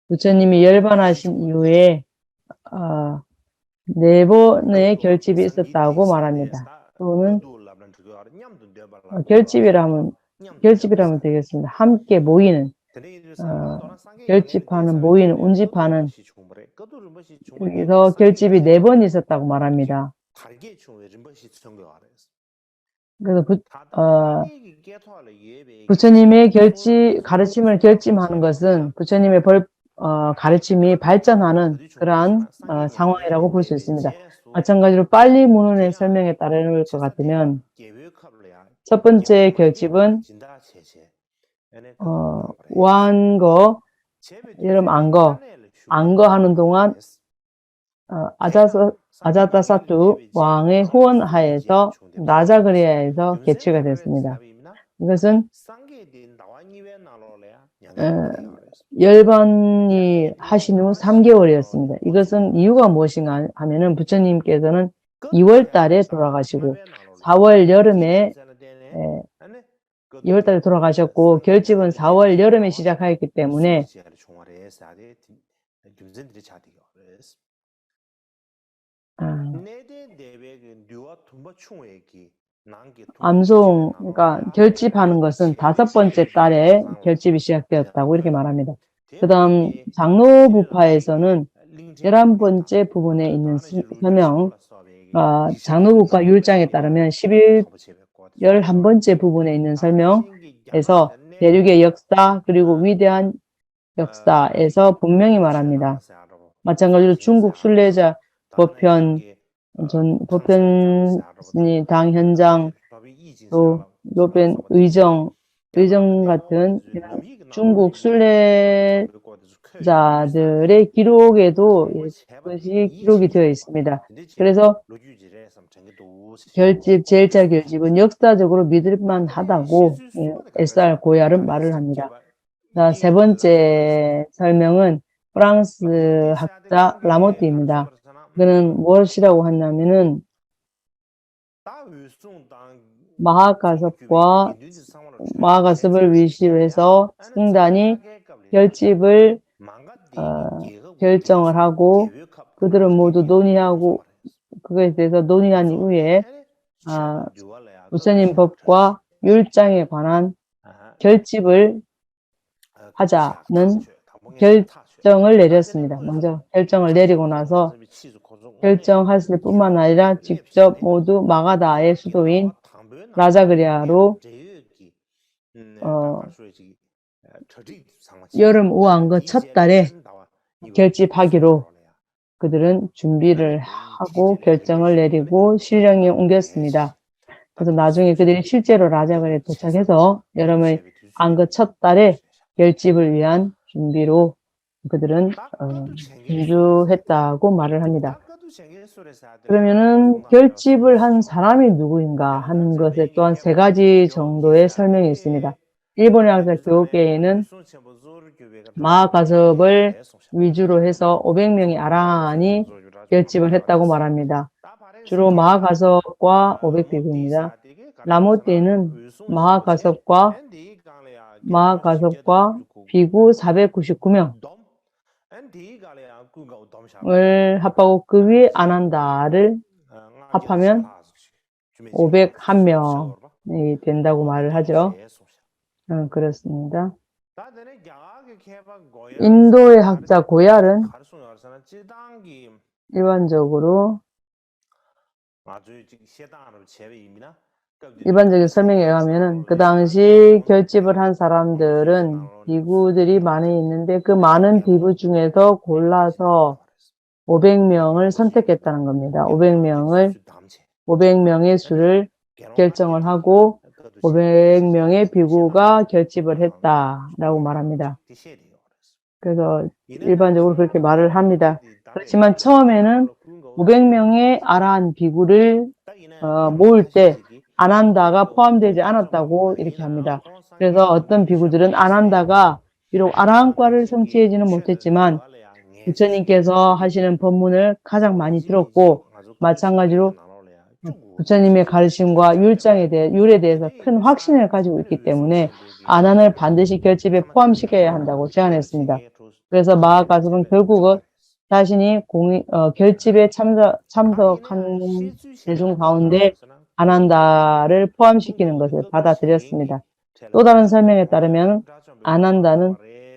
부처님이 열반하신 이후에 4번의 결집이 있었다고 말합니다. 또는 결집이라면 되겠습니다. 함께 모이는 결집하는 모이는 운집하는 여기서 결집이 4번 있었다고 말합니다. 그래서 부처님의 가르침을 결집하는 것은 부처님의 가르침이 발전하는 그러한 상황이라고 볼 수 있습니다. 마찬가지로 빨리 문헌의 설명에 따를 것 같으면 첫 번째 결집은 완거, 여름 안거하는 동안 아자타사투 왕의 후원하에서 라자그리아에서 개최가 됐습니다. 이것은 열반이 하신 후 3개월이었습니다. 이것은 이유가 무엇인가 하면은 부처님께서는 2월 달에 돌아가시고 4월 여름에 2월 달에 돌아가셨고 결집은 4월 여름에 시작하였기 때문에 그러니까 결집하는 것은 5번째 달에 결집이 시작되었다고 이렇게 말합니다. 그 다음 장로부파에서는 11번째 부분에 있는 설명, 장로부파 율장에 따르면 11번째 부분에 있는 설명에서 대륙의 역사 그리고 위대한 역사에서 분명히 말합니다. 마찬가지로 중국 순례자 보편 보편당 현장, 또 요번 의정 같은 이런 중국 순례자들의 기록에도 그것이 기록이 되어 있습니다. 그래서 제일자 결집은 역사적으로 믿을만 하다고 SR 고얄은 말을 합니다. 자, 세 번째 설명은 프랑스 학자 라모띠입니다. 그는 무엇이라고 하냐면은 마하가섭을 위시로 해서 승단이 결집을 결정을 하고 그들은 모두 논의하고 그것에 대해서 논의한 이후에 부처님 법과 율장에 관한 결집을 하자는 결정을 내렸습니다. 먼저 결정을 내리고 나서 결정했을 뿐만 아니라 직접 모두 마가다의 수도인 라자그리아로 여름 우왕거 첫 달에 결집하기로 그들은 준비를 하고 결정을 내리고 실령에 옮겼습니다. 그래서 나중에 그들이 실제로 라자그리아에 도착해서 여름의 안거 첫 달에 결집을 위한 준비로 그들은 준주했다고 말을 합니다. 그러면은 결집을 한 사람이 누구인가 하는 것에 또한 세 가지 정도의 설명이 있습니다. 일본의 학자 교계에는 마하가섭을 위주로 해서 500명의 아라한이 결집을 했다고 말합니다. 주로 마하가섭과 500비구입니다. 라모띠는 마하가섭과 비구 499명을 합하고 그 위에 아난다를 합하면 501명이 된다고 말을 하죠. 그렇습니다. 인도의 학자 고얄은 일반적인 설명에 의하면은 그 당시 결집을 한 사람들은 비구들이 많이 있는데 그 많은 비구 중에서 골라서 500명을 선택했다는 겁니다. 500명의 수를 결정을 하고 500명의 비구가 결집을 했다라고 말합니다. 그래서 일반적으로 그렇게 말을 합니다. 그렇지만 처음에는 500명의 아라한 비구를 모을 때 아난다가 포함되지 않았다고 이렇게 합니다. 그래서 어떤 비구들은 아난다가 비록 아라한과를 성취하지는 못했지만 부처님께서 하시는 법문을 가장 많이 들었고 마찬가지로 부처님의 가르침과 율에 대해서 큰 확신을 가지고 있기 때문에 아난을 반드시 결집에 포함시켜야 한다고 제안했습니다. 그래서 마하가섭은 결국은 자신이 결집에 참석한 대중 가운데 아난다를 포함시키는 것을 받아들였습니다. 또 다른 설명에 따르면 아난다는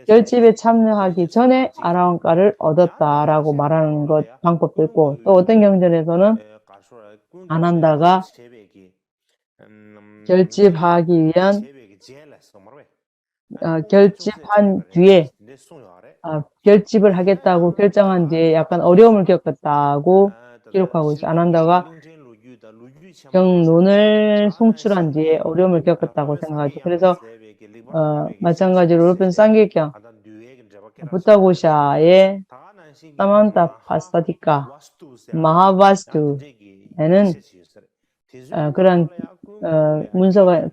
결집에 참여하기 전에 아라한과를 얻었다라고 말하는 방법도 있고 또 어떤 경전에서는 아난다가 결집하기 위한 결집한 뒤에 결집을 하겠다고 결정한 뒤에 약간 어려움을 겪었다고 기록하고 있어요. 아난다가 경론을 송출한 뒤에 어려움을 겪었다고 생각하죠. 그래서 마찬가지로 루펜 쌍계경 부타고샤의 사만타 파스타디카 마하바스투에는 그런 문서가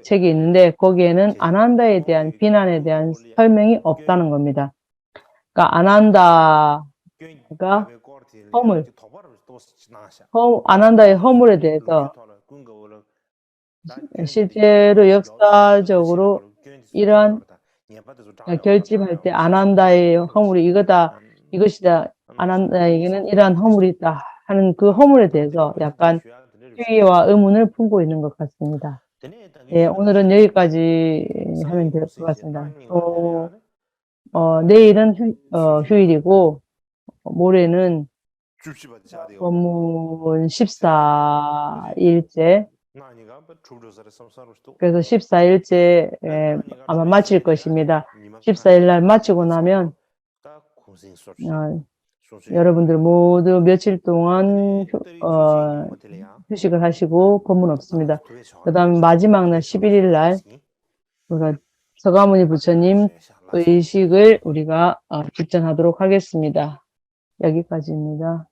책이 있는데 거기에는 아난다에 대한 비난에 대한 설명이 없다는 겁니다. 그러니까 아난다가 아난다의 허물에 대해서 실제로 역사적으로 이러한 결집할 때 아난다의 허물이 이것이다, 아난다에게는 이러한 허물이 있다 하는 그 허물에 대해서 약간 회의와 의문을 품고 있는 것 같습니다. 네, 오늘은 여기까지 하면 될 것 같습니다. 또 내일은 휴일이고 모레는 법문 14일째 그래서 14일째 아마 마칠 것입니다. 14일 날 마치고 나면 여러분들 모두 며칠 동안 휴식을 하시고 법문 없습니다. 그 다음 마지막 날 11일 날 우리가 서가모니 부처님 의식을 우리가 집전하도록 하겠습니다. 여기까지입니다.